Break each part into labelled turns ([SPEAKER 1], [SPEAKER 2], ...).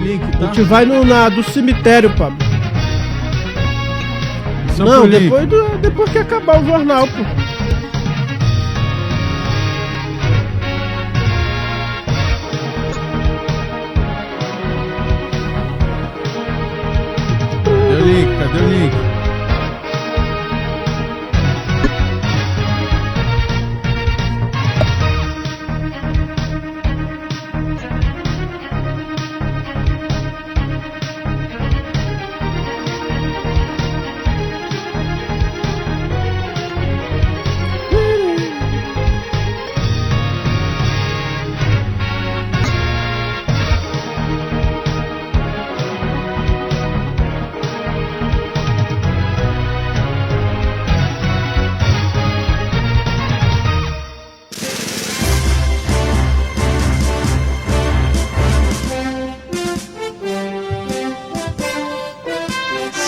[SPEAKER 1] Link, tá?
[SPEAKER 2] A gente vai do cemitério, Pablo.
[SPEAKER 1] Não,
[SPEAKER 2] depois que acabar o jornal, pô.
[SPEAKER 1] Cadê o link?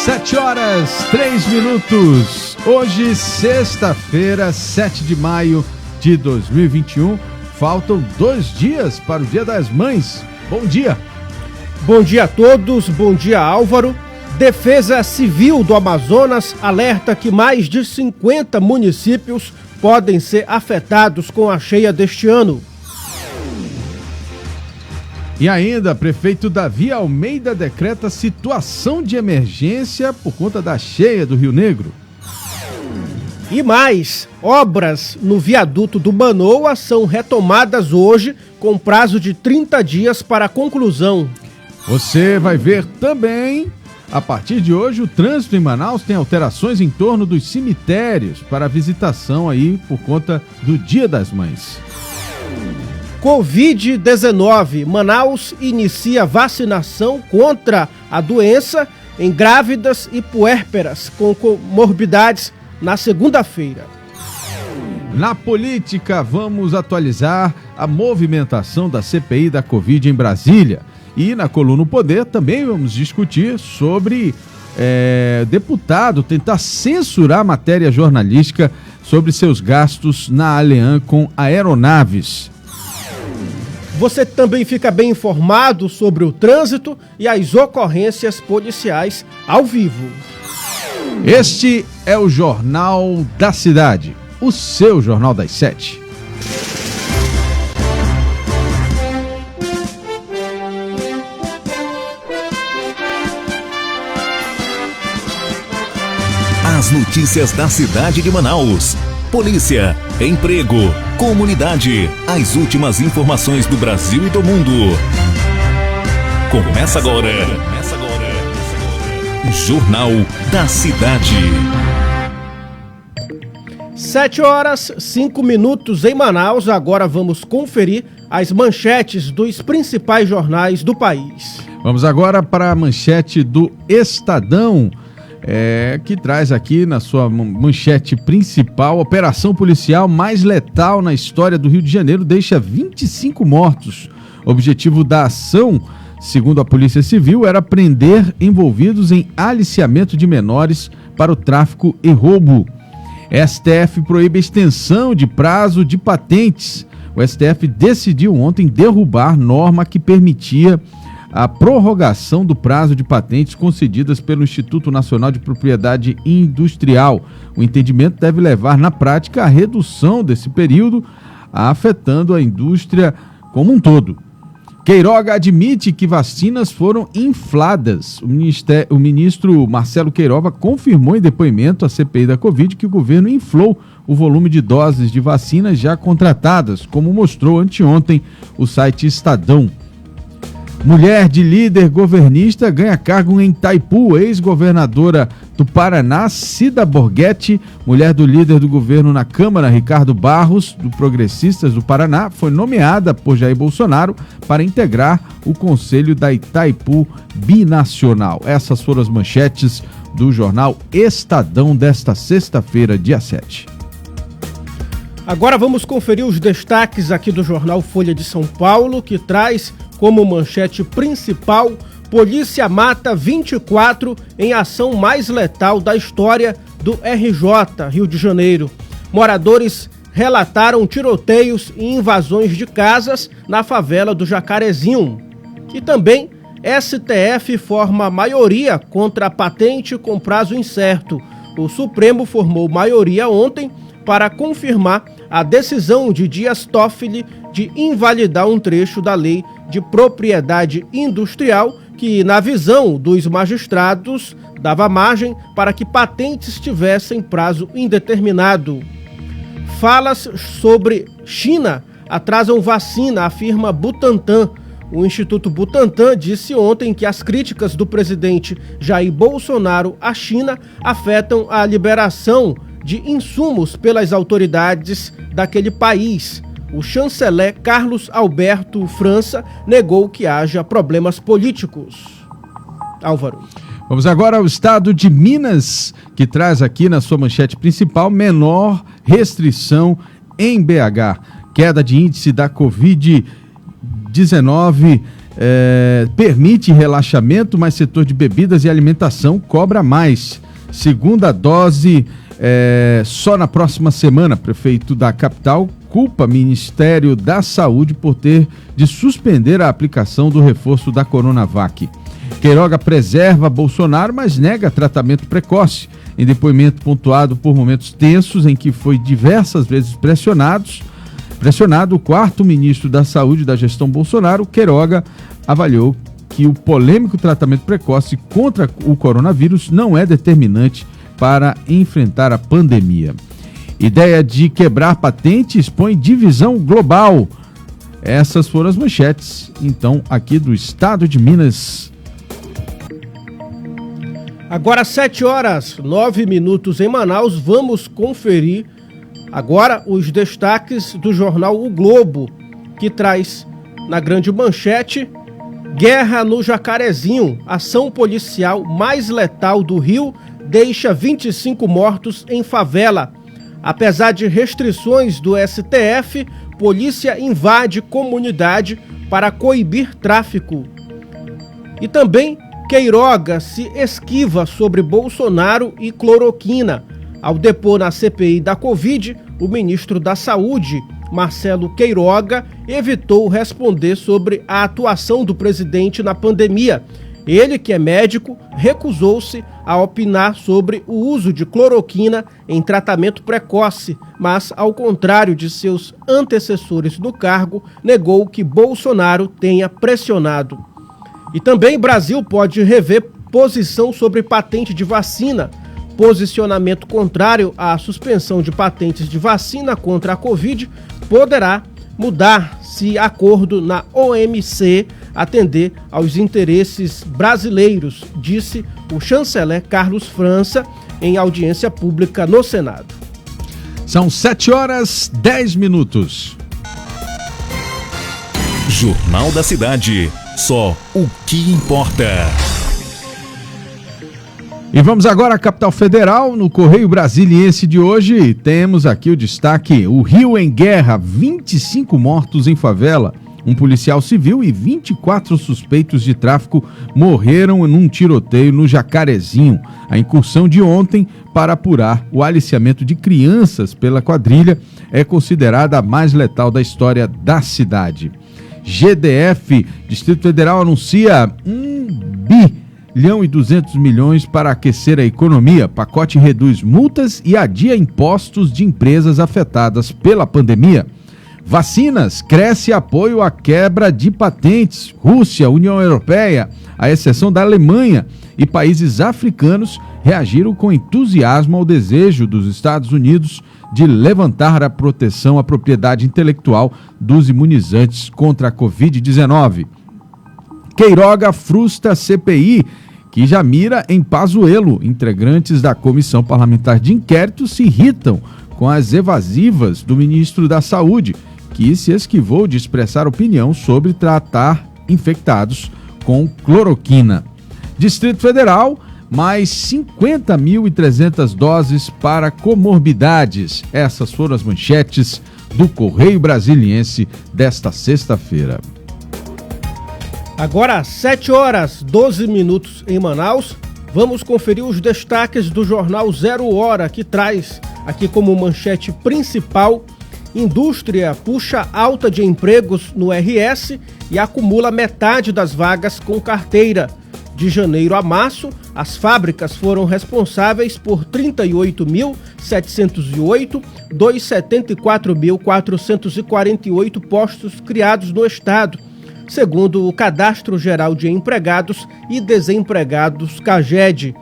[SPEAKER 1] Sete horas, 3 minutos. Hoje, sexta-feira, 7 de maio de 2021. Faltam 2 dias para o Dia das Mães. Bom dia.
[SPEAKER 2] Bom dia a todos, bom dia, Álvaro. Defesa Civil do Amazonas alerta que mais de 50 municípios podem ser afetados com a cheia deste ano.
[SPEAKER 1] E ainda, prefeito Davi Almeida decreta situação de emergência por conta da cheia do Rio Negro.
[SPEAKER 2] E mais, obras no viaduto do Manoa são retomadas hoje com prazo de 30 dias para a conclusão.
[SPEAKER 1] Você vai ver também, a partir de hoje, o trânsito em Manaus tem alterações em torno dos cemitérios para a visitação aí por conta do Dia das Mães.
[SPEAKER 2] Covid-19, Manaus inicia vacinação contra a doença em grávidas e puérperas com comorbidades na segunda-feira.
[SPEAKER 1] Na política, vamos atualizar a movimentação da CPI da Covid em Brasília. E na coluna O Poder também vamos discutir sobre deputado tentar censurar matéria jornalística sobre seus gastos na Alian com aeronaves.
[SPEAKER 2] Você também fica bem informado sobre o trânsito e as ocorrências policiais ao vivo.
[SPEAKER 1] Este é o Jornal da Cidade, o seu Jornal das 7.
[SPEAKER 3] As notícias da cidade de Manaus. Polícia, emprego, comunidade, as últimas informações do Brasil e do mundo. Começa agora. Jornal da Cidade.
[SPEAKER 2] 7 horas, 5 minutos em Manaus. Agora vamos conferir as manchetes dos principais jornais do país.
[SPEAKER 1] Vamos agora para a manchete do Estadão. Que traz aqui na sua manchete principal: operação policial mais letal na história do Rio de Janeiro deixa 25 mortos. O objetivo da ação, segundo a Polícia Civil, era prender envolvidos em aliciamento de menores para o tráfico e roubo. STF proíbe a extensão de prazo de patentes. O STF decidiu ontem derrubar norma que permitia a prorrogação do prazo de patentes concedidas pelo Instituto Nacional de Propriedade Industrial. O entendimento deve levar, na prática, à redução desse período, afetando a indústria como um todo. Queiroga admite que vacinas foram infladas. O ministro Marcelo Queiroga confirmou em depoimento à CPI da Covid que o governo inflou o volume de doses de vacinas já contratadas, como mostrou anteontem o site Estadão. Mulher de líder governista ganha cargo em Itaipu. Ex-governadora do Paraná, Cida Borghetti, mulher do líder do governo na Câmara, Ricardo Barros, do Progressistas do Paraná, foi nomeada por Jair Bolsonaro para integrar o Conselho da Itaipu Binacional. Essas foram as manchetes do jornal Estadão desta sexta-feira, dia 7.
[SPEAKER 2] Agora vamos conferir os destaques aqui do jornal Folha de São Paulo, que traz como manchete principal: polícia mata 24 em ação mais letal da história do RJ, Rio de Janeiro. Moradores relataram tiroteios e invasões de casas na favela do Jacarezinho. E também STF forma maioria contra a patente com prazo incerto. O Supremo formou maioria ontem para confirmar a decisão de Dias Toffoli de invalidar um trecho da Lei de Propriedade Industrial que, na visão dos magistrados, dava margem para que patentes tivessem prazo indeterminado. Falas sobre China atrasam vacina, afirma Butantan. O Instituto Butantan disse ontem que as críticas do presidente Jair Bolsonaro à China afetam a liberação de insumos pelas autoridades daquele país. O chanceler Carlos Alberto França negou que haja problemas políticos. Álvaro.
[SPEAKER 1] Vamos agora ao estado de Minas, que traz aqui na sua manchete principal menor restrição em BH. Queda de índice da Covid-19 permite relaxamento, mas setor de bebidas e alimentação cobra mais. Segunda dose só na próxima semana. Prefeito da capital culpa Ministério da Saúde por ter de suspender a aplicação do reforço da Coronavac. Queiroga preserva Bolsonaro, mas nega tratamento precoce. Em depoimento pontuado por momentos tensos em que foi diversas vezes pressionado, o quarto ministro da Saúde da gestão Bolsonaro, Queiroga, avaliou que o polêmico tratamento precoce contra o coronavírus não é determinante para enfrentar a pandemia. Ideia de quebrar patente expõe divisão global. Essas foram as manchetes, então, aqui do estado de Minas.
[SPEAKER 2] Agora 7h09 em Manaus, vamos conferir agora os destaques do jornal O Globo, que traz na grande manchete: guerra no Jacarezinho, ação policial mais letal do Rio deixa 25 mortos em favela. Apesar de restrições do STF, polícia invade comunidade para coibir tráfico. E também Queiroga se esquiva sobre Bolsonaro e cloroquina. Ao depor na CPI da Covid, o ministro da Saúde, Marcelo Queiroga, evitou responder sobre a atuação do presidente na pandemia. Ele, que é médico, recusou-se a opinar sobre o uso de cloroquina em tratamento precoce, mas, ao contrário de seus antecessores no cargo, negou que Bolsonaro tenha pressionado. E também Brasil pode rever posição sobre patente de vacina. Posicionamento contrário à suspensão de patentes de vacina contra a Covid poderá mudar se acordo na OMC atender aos interesses brasileiros, disse o chanceler Carlos França em audiência pública no Senado.
[SPEAKER 1] São 7h10.
[SPEAKER 3] Jornal da Cidade. Só o que importa.
[SPEAKER 1] E vamos agora à capital federal. No Correio Brasiliense de hoje temos aqui o destaque: o Rio em guerra, 25 mortos em favela. Um policial civil e 24 suspeitos de tráfico morreram num tiroteio no Jacarezinho. A incursão de ontem para apurar o aliciamento de crianças pela quadrilha é considerada a mais letal da história da cidade. GDF, Distrito Federal, anuncia 1,2 bilhão para aquecer a economia. Pacote reduz multas e adia impostos de empresas afetadas pela pandemia. Vacinas, cresce apoio à quebra de patentes. Rússia, União Europeia, à exceção da Alemanha e países africanos, reagiram com entusiasmo ao desejo dos Estados Unidos de levantar a proteção à propriedade intelectual dos imunizantes contra a Covid-19. Queiroga frustra a CPI, que já mira em Pazuello. Integrantes da Comissão Parlamentar de Inquérito se irritam com as evasivas do ministro da Saúde, que se esquivou de expressar opinião sobre tratar infectados com cloroquina. Distrito Federal, mais 50.300 doses para comorbidades. Essas foram as manchetes do Correio Brasiliense desta sexta-feira.
[SPEAKER 2] Agora, 7h12 em Manaus, vamos conferir os destaques do jornal 0 Hora, que traz aqui como manchete principal: Indústria puxa alta de empregos no RS e acumula metade das vagas com carteira. De janeiro a março, as fábricas foram responsáveis por 38.708 dos 74.448 postos criados no estado, segundo o Cadastro Geral de Empregados e Desempregados CAGED.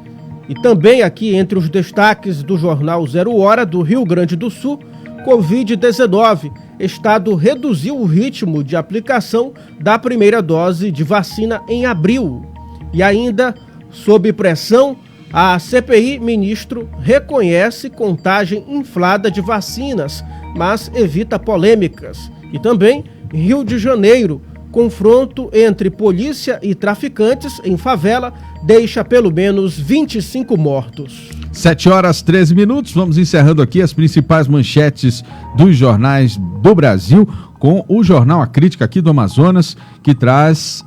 [SPEAKER 2] E também aqui entre os destaques do jornal 0 Hora do Rio Grande do Sul, Covid-19. Estado reduziu o ritmo de aplicação da primeira dose de vacina em abril. E ainda, sob pressão, a CPI, ministro, reconhece contagem inflada de vacinas, mas evita polêmicas. E também, Rio de Janeiro, confronto entre polícia e traficantes em favela deixa pelo menos 25 mortos.
[SPEAKER 1] 7h13, vamos encerrando aqui as principais manchetes dos jornais do Brasil com o jornal A Crítica aqui do Amazonas, que traz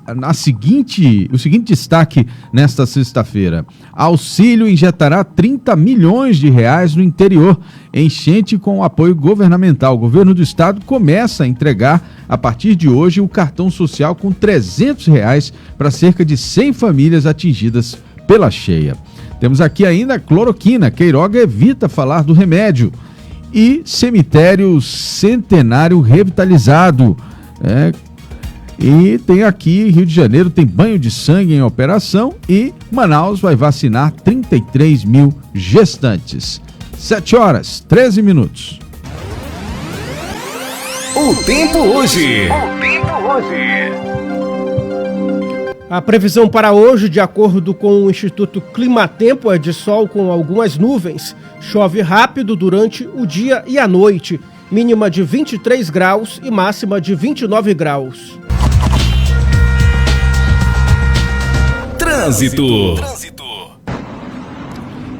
[SPEAKER 1] o seguinte destaque nesta sexta-feira. Auxílio injetará 30 milhões de reais no interior, enchente com apoio governamental. O governo do estado começa a entregar, a partir de hoje, o cartão social com R$300 para cerca de 100 famílias atingidas pela cheia. Temos aqui ainda cloroquina. Queiroga evita falar do remédio. E cemitério centenário revitalizado. E tem aqui, Rio de Janeiro, tem banho de sangue em operação e Manaus vai vacinar 33 mil gestantes. 7h13.
[SPEAKER 3] O tempo hoje.
[SPEAKER 2] A previsão para hoje, de acordo com o Instituto Climatempo, é de sol com algumas nuvens. Chove rápido durante o dia e a noite. Mínima de 23 graus e máxima de 29 graus.
[SPEAKER 3] Trânsito.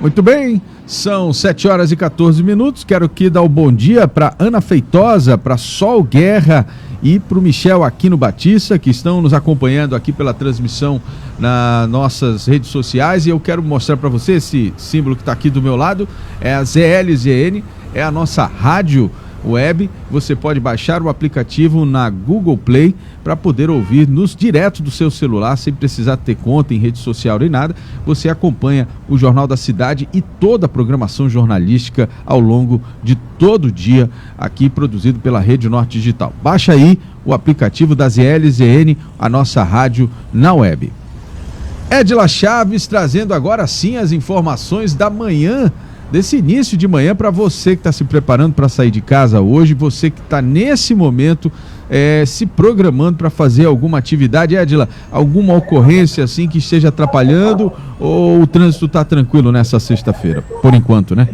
[SPEAKER 1] Muito bem, são 7h14. Quero aqui dar o bom dia para Ana Feitosa, para Sol Guerra e para o Michel Aquino Batista, que estão nos acompanhando aqui pela transmissão nas nossas redes sociais. E eu quero mostrar para você esse símbolo que está aqui do meu lado, é a ZLZN, é a nossa rádio web. Você pode baixar o aplicativo na Google Play para poder ouvir nos direto do seu celular, sem precisar ter conta em rede social nem nada. Você acompanha o Jornal da Cidade e toda a programação jornalística ao longo de todo o dia, aqui produzido pela Rede Norte Digital. Baixa aí o aplicativo da ZLZN, a nossa rádio na web. Edila Chaves trazendo agora sim as informações da manhã, desse início de manhã, para você que está se preparando para sair de casa hoje, você que está nesse momento se programando para fazer alguma atividade. Edila, alguma ocorrência assim que esteja atrapalhando ou o trânsito está tranquilo nessa sexta-feira, por enquanto, né?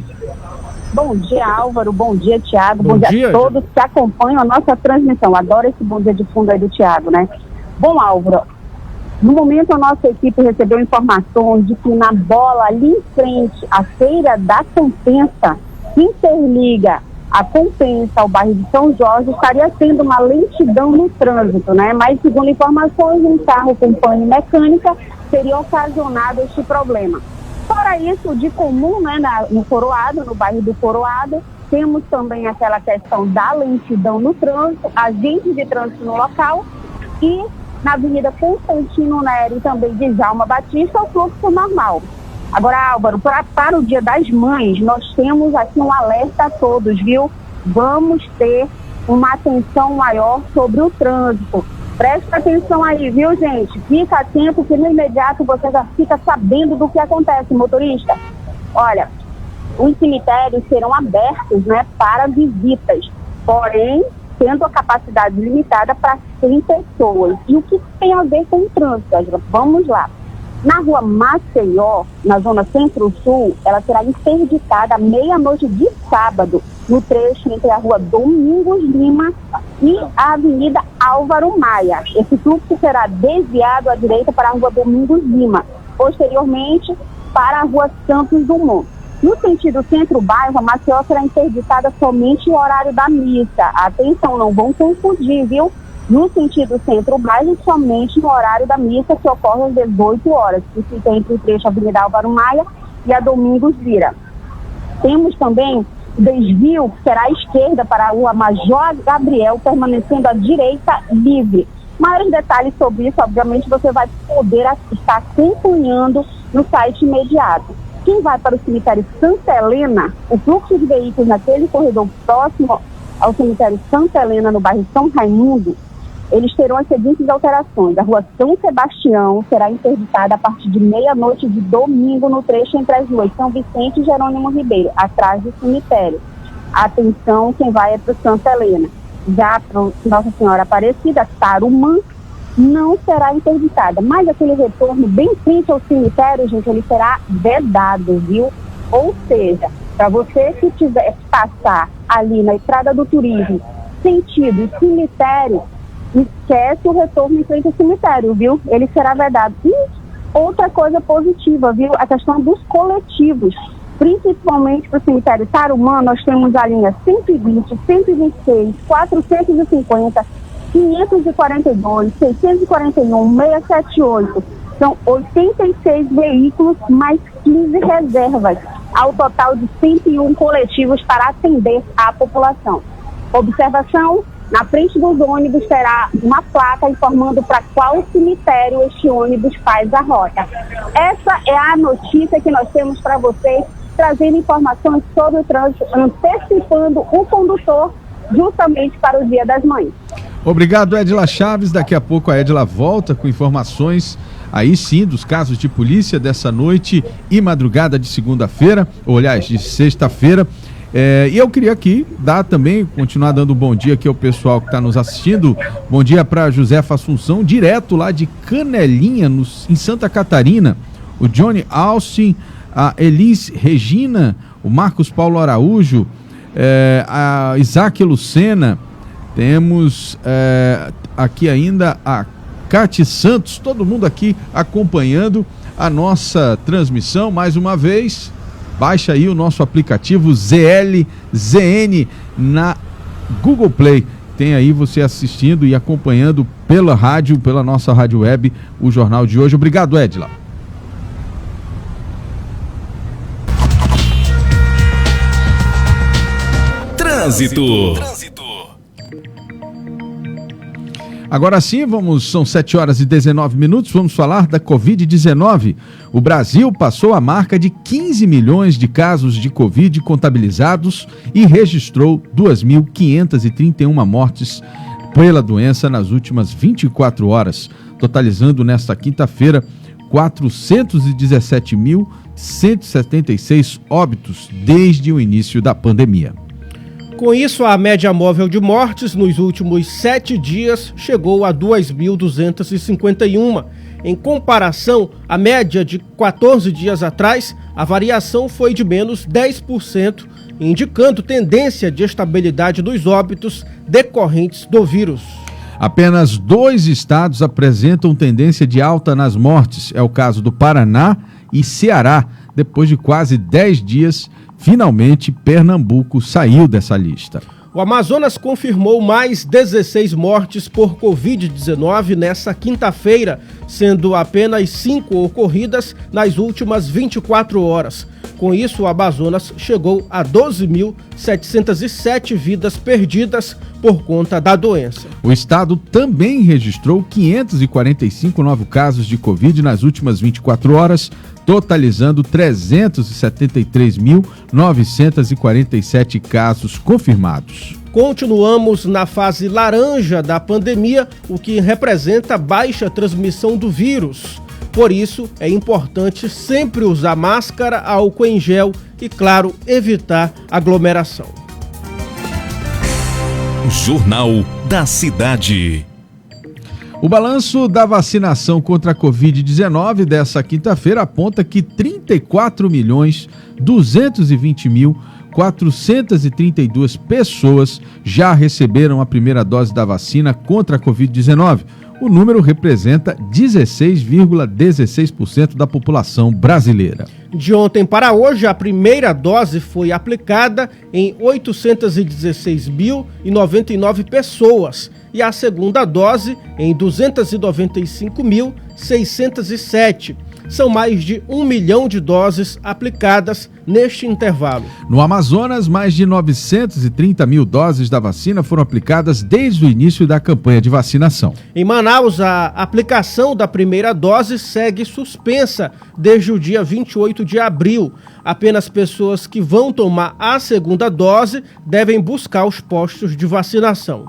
[SPEAKER 4] Bom dia, Álvaro, bom dia, Tiago, bom dia a todos que acompanham a nossa transmissão. Adoro esse bom dia de fundo aí do Tiago, né? Bom, Álvaro, no momento a nossa equipe recebeu informações de que na bola ali em frente à Feira da Compensa, que interliga a Compensa ao bairro de São Jorge, estaria sendo uma lentidão no trânsito, né? Mas segundo informações, um carro com pane mecânica teria ocasionado este problema. Fora isso, de comum, né, no Coroado, no bairro do Coroado, temos também aquela questão da lentidão no trânsito, agentes de trânsito no local e na Avenida Constantino Neri, também de Djalma Batista, o fluxo normal. Agora, Álvaro, para o Dia das Mães, nós temos aqui um alerta a todos, viu? Vamos ter uma atenção maior sobre o trânsito. Presta atenção aí, viu, gente? Fica atento que no imediato você já fica sabendo do que acontece, motorista. Olha, os cemitérios serão abertos, né, para visitas, porém, tendo a capacidade limitada para 100 pessoas. E o que tem a ver com o trânsito? Vamos lá. Na rua Maceió, na zona Centro-Sul, ela será interditada à meia-noite de sábado, no trecho entre a rua Domingos Lima e a Avenida Álvaro Maia. Esse fluxo será desviado à direita para a rua Domingos Lima, posteriormente para a rua Santos Dumont. No sentido centro-bairro, a Maceió será interditada somente no horário da missa. Atenção, não vão confundir, viu? No sentido centro-bairro, somente no horário da missa, que ocorre às 18 horas, que fica entre o trecho Avenida Álvaro Maia e a Domingos Lira. Temos também desvio será à esquerda para a rua Major Gabriel, permanecendo à direita livre. Maiores detalhes sobre isso, obviamente, você vai poder estar acompanhando no site imediato. Quem vai para o cemitério Santa Helena, o fluxo de veículos naquele corredor próximo ao cemitério Santa Helena, no bairro São Raimundo, eles terão as seguintes alterações. A rua São Sebastião será interditada a partir de meia-noite de domingo no trecho entre as ruas São Vicente e Jerônimo Ribeiro, atrás do cemitério. Atenção, quem vai é para o Santa Helena. Já para Nossa Senhora Aparecida, Tarumã, não será interditada, mas aquele retorno bem frente ao cemitério, gente, ele será vedado, viu? Ou seja, para você que tiver que passar ali na Estrada do Turismo, sentido cemitério, esquece o retorno em frente ao cemitério, viu? Ele será vedado. E outra coisa positiva, viu? A questão dos coletivos, principalmente para o cemitério Tarumã, nós temos a linha 120, 126, 450, 542, 641, 678. São 86 veículos mais 15 reservas, ao total de 101 coletivos para atender a população. Observação: na frente dos ônibus terá uma placa informando para qual cemitério este ônibus faz a rota. Essa é a notícia que nós temos para vocês, trazendo informações sobre o trânsito, antecipando o condutor justamente para o Dia das Mães.
[SPEAKER 1] Obrigado, Edila Chaves. Daqui a pouco a Edila volta com informações aí sim dos casos de polícia dessa noite e madrugada de segunda-feira, ou aliás, de sexta-feira. E eu queria aqui continuar dando um bom dia aqui ao pessoal que está nos assistindo. Bom dia para Josefa Assunção, direto lá de Canelinha, em Santa Catarina. O Johnny Austin, a Elis Regina, o Marcos Paulo Araújo, a Isaac Lucena. Temos aqui ainda a Cati Santos, todo mundo aqui acompanhando a nossa transmissão mais uma vez. Baixa aí o nosso aplicativo ZLZN na Google Play. Tem aí você assistindo e acompanhando pela rádio, pela nossa rádio web, o Jornal de hoje. Obrigado, Edila.
[SPEAKER 3] Trânsito.
[SPEAKER 1] Agora sim, são 7h19, vamos falar da Covid-19. O Brasil passou a marca de 15 milhões de casos de Covid contabilizados e registrou 2.531 mortes pela doença nas últimas 24 horas, totalizando nesta quinta-feira 417.176 óbitos desde o início da pandemia.
[SPEAKER 2] Com isso, a média móvel de mortes nos últimos 7 dias chegou a 2.251. Em comparação, a média de 14 dias atrás, a variação foi de menos 10%, indicando tendência de estabilidade dos óbitos decorrentes do vírus.
[SPEAKER 1] Apenas 2 estados apresentam tendência de alta nas mortes. É o caso do Paraná e Ceará. Depois de quase 10 dias, finalmente Pernambuco saiu dessa lista.
[SPEAKER 2] O Amazonas confirmou mais 16 mortes por Covid-19 nessa quinta-feira, sendo apenas 5 ocorridas nas últimas 24 horas. Com isso, o Amazonas chegou a 12.707 vidas perdidas por conta da doença.
[SPEAKER 1] O estado também registrou 545 novos casos de Covid nas últimas 24 horas, totalizando 373.947 casos confirmados.
[SPEAKER 2] Continuamos na fase laranja da pandemia, o que representa baixa transmissão do vírus. Por isso, é importante sempre usar máscara, álcool em gel e, claro, evitar aglomeração.
[SPEAKER 3] Jornal da Cidade.
[SPEAKER 1] O balanço da vacinação contra a Covid-19 dessa quinta-feira aponta que 34.220.432 pessoas já receberam a primeira dose da vacina contra a Covid-19. O número representa 16,16% da população brasileira.
[SPEAKER 2] De ontem para hoje, a primeira dose foi aplicada em 816.099 pessoas. e a segunda dose em 295.607. São mais de 1 milhão de doses aplicadas neste intervalo.
[SPEAKER 1] No Amazonas, mais de 930 mil doses da vacina foram aplicadas desde o início da campanha de vacinação.
[SPEAKER 2] Em Manaus, a aplicação da primeira dose segue suspensa desde o dia 28 de abril. Apenas pessoas que vão tomar a segunda dose devem buscar os postos de vacinação.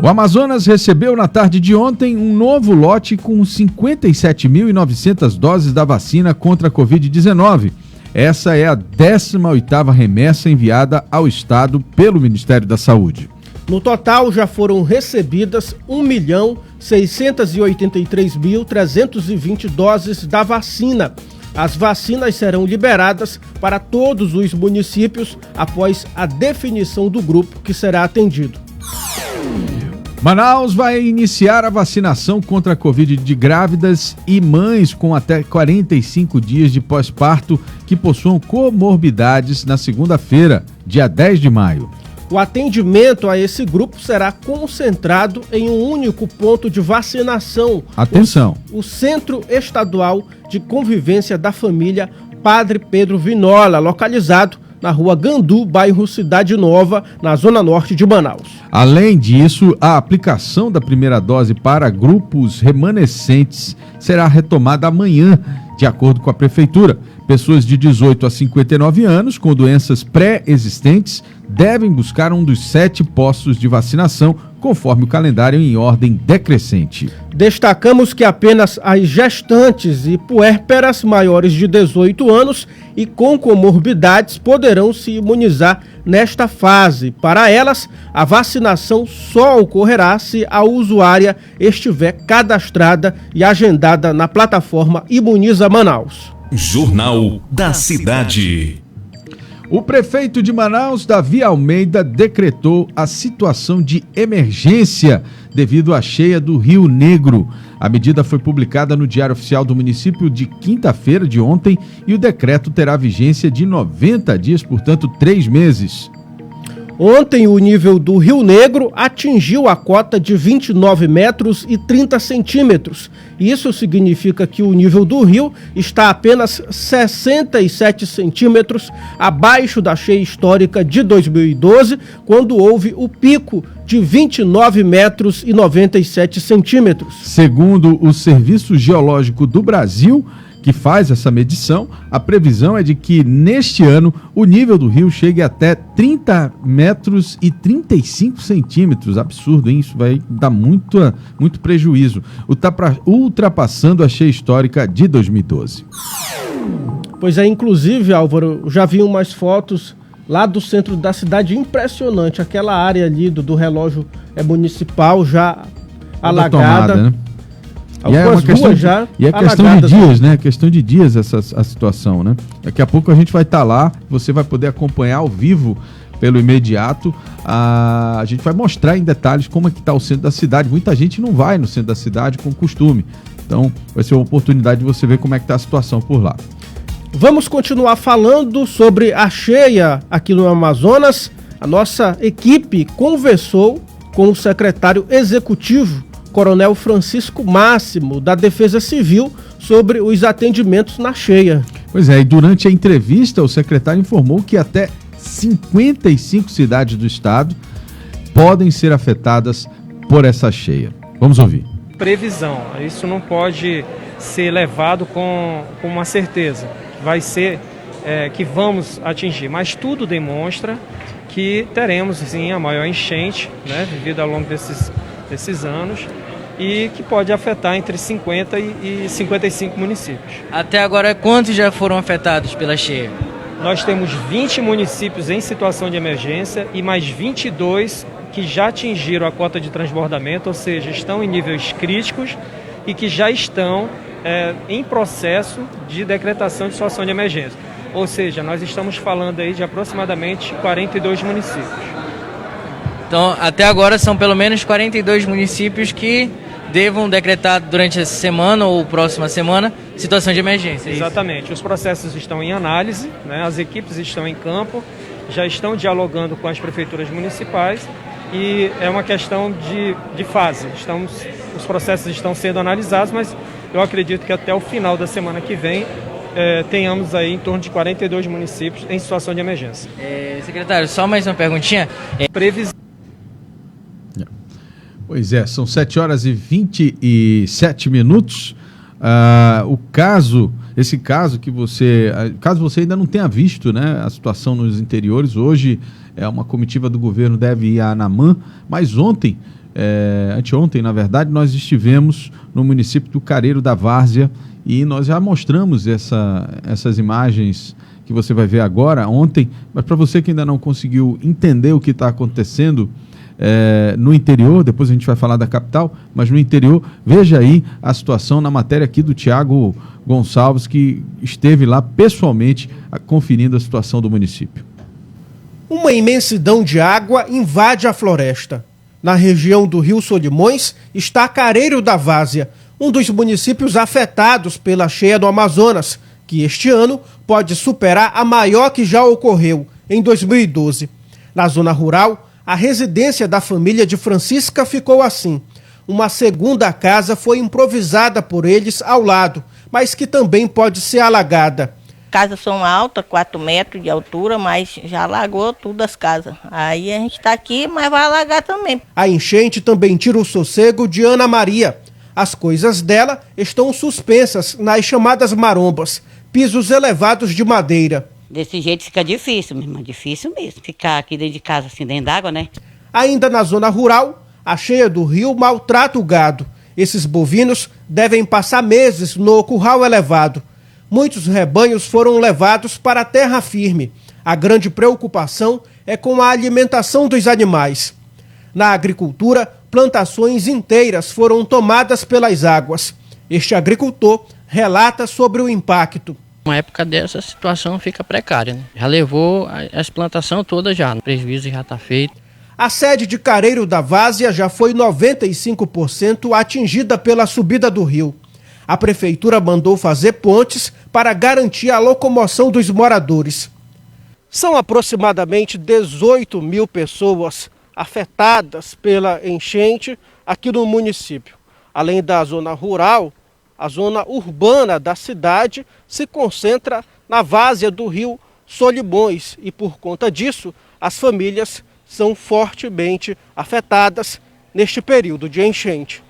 [SPEAKER 1] O Amazonas recebeu na tarde de ontem um novo lote com 57.900 doses da vacina contra a Covid-19. Essa é a 18ª remessa enviada ao estado pelo Ministério da Saúde.
[SPEAKER 2] No total, já foram recebidas 1.683.320 doses da vacina. As vacinas serão liberadas para todos os municípios após a definição do grupo que será atendido.
[SPEAKER 1] Manaus vai iniciar a vacinação contra a Covid de grávidas e mães com até 45 dias de pós-parto que possuam comorbidades na segunda-feira, dia 10 de maio.
[SPEAKER 2] O atendimento a esse grupo será concentrado em um único ponto de vacinação.
[SPEAKER 1] Atenção!
[SPEAKER 2] O Centro Estadual de Convivência da Família Padre Pedro Vinola, localizado na rua Gandu, bairro Cidade Nova, na zona norte de Manaus.
[SPEAKER 1] Além disso, a aplicação da primeira dose para grupos remanescentes será retomada amanhã, de acordo com a Prefeitura. Pessoas de 18 a 59 anos com doenças pré-existentes devem buscar um dos 7 postos de vacinação, conforme o calendário em ordem decrescente.
[SPEAKER 2] Destacamos que apenas as gestantes e puérperas maiores de 18 anos e com comorbidades poderão se imunizar nesta fase. Para elas, a vacinação só ocorrerá se a usuária estiver cadastrada e agendada na plataforma Imuniza Manaus.
[SPEAKER 3] Jornal da Cidade.
[SPEAKER 1] O prefeito de Manaus, Davi Almeida, decretou a situação de emergência devido à cheia do Rio Negro. A medida foi publicada no Diário Oficial do município de quinta-feira de ontem e o decreto terá vigência de 90 dias, portanto 3 meses.
[SPEAKER 2] Ontem, o nível do Rio Negro atingiu a cota de 29 metros e 30 centímetros. Isso significa que o nível do rio está apenas 67 centímetros abaixo da cheia histórica de 2012, quando houve o pico de 29 metros e 97 centímetros.
[SPEAKER 1] Segundo o Serviço Geológico do Brasil, que faz essa medição, a previsão é de que neste ano o nível do rio chegue até 30 metros e 35 centímetros. Absurdo, hein? Isso vai dar muito prejuízo, ultrapassando a cheia histórica de 2012.
[SPEAKER 2] Pois é, inclusive, Álvaro, já vi umas fotos lá do centro da cidade, impressionante, aquela área ali do relógio municipal já alagada.
[SPEAKER 1] Tomada, né? E é questão de dias, né? Questão de dias a situação, né? Daqui a pouco a gente vai estar lá, você vai poder acompanhar ao vivo pelo imediato. A gente vai mostrar em detalhes como é que está o centro da cidade. Muita gente não vai no centro da cidade com costume. Então vai ser uma oportunidade de você ver como é que está a situação por lá.
[SPEAKER 2] Vamos continuar falando sobre a cheia aqui no Amazonas. A nossa equipe conversou com o secretário executivo, Coronel Francisco Máximo, da Defesa Civil, sobre os atendimentos na cheia.
[SPEAKER 1] Pois é, e durante a entrevista, o secretário informou que até 55 cidades do estado podem ser afetadas por essa cheia. Vamos ouvir.
[SPEAKER 5] Previsão, isso não pode ser levado com uma certeza. Vai ser que vamos atingir, mas tudo demonstra que teremos sim a maior enchente, né, vivida ao longo desses anos, e que pode afetar entre 50 e 55 municípios.
[SPEAKER 6] Até agora, quantos já foram afetados pela cheia?
[SPEAKER 5] Nós temos 20 municípios em situação de emergência e mais 22 que já atingiram a cota de transbordamento, ou seja, estão em níveis críticos e que já estão em processo de decretação de situação de emergência. Ou seja, nós estamos falando aí de aproximadamente 42 municípios.
[SPEAKER 6] Então, até agora são pelo menos 42 municípios que devam decretar durante essa semana ou próxima semana situação de emergência.
[SPEAKER 5] Exatamente. Os processos estão em análise, né? As equipes estão em campo, já estão dialogando com as prefeituras municipais e é uma questão de fase. Os processos estão sendo analisados, mas eu acredito que até o final da semana que vem tenhamos aí em torno de 42 municípios em situação de emergência.
[SPEAKER 6] Secretário, só mais uma perguntinha.
[SPEAKER 5] Previsão.
[SPEAKER 1] Pois é, são 7 horas e 27 minutos. Esse caso que caso você ainda não tenha visto, né, a situação nos interiores, hoje uma comitiva do governo deve ir a Anamã, mas anteontem, na verdade, nós estivemos no município do Careiro da Várzea e nós já mostramos essas imagens que você vai ver agora, ontem, mas para você que ainda não conseguiu entender o que está acontecendo no interior, depois a gente vai falar da capital, mas no interior, veja aí a situação na matéria aqui do Tiago Gonçalves, que esteve lá pessoalmente conferindo a situação do município.
[SPEAKER 2] Uma imensidão de água invade a floresta. Na região do Rio Solimões está Careiro da Várzea, um dos municípios afetados pela cheia do Amazonas, que este ano pode superar a maior que já ocorreu, em 2012. Na zona rural, a residência da família de Francisca ficou assim. Uma segunda casa foi improvisada por eles ao lado, mas que também pode ser alagada.
[SPEAKER 7] Casas são altas, 4 metros de altura, mas já alagou tudo as casas. Aí a gente está aqui, mas vai alagar também.
[SPEAKER 2] A enchente também tira o sossego de Ana Maria. As coisas dela estão suspensas nas chamadas marombas, pisos elevados de madeira.
[SPEAKER 8] Desse jeito fica difícil, minha irmã, difícil mesmo. Ficar aqui dentro de casa, assim, dentro d'água, né?
[SPEAKER 2] Ainda na zona rural, a cheia do rio maltrata o gado. Esses bovinos devem passar meses no curral elevado. Muitos rebanhos foram levados para a terra firme. A grande preocupação é com a alimentação dos animais. Na agricultura, plantações inteiras foram tomadas pelas águas. Este agricultor relata sobre o impacto.
[SPEAKER 9] Uma época dessa, a situação fica precária, né? Já levou as plantações todas já, o prejuízo já está feito.
[SPEAKER 2] A sede de Careiro da Várzea já foi 95% atingida pela subida do rio. A prefeitura mandou fazer pontes para garantir a locomoção dos moradores. São aproximadamente 18 mil pessoas afetadas pela enchente aqui no município. Além da zona rural, a zona urbana da cidade se concentra na várzea do Rio Solimões e, por conta disso, as famílias são fortemente afetadas neste período de enchente.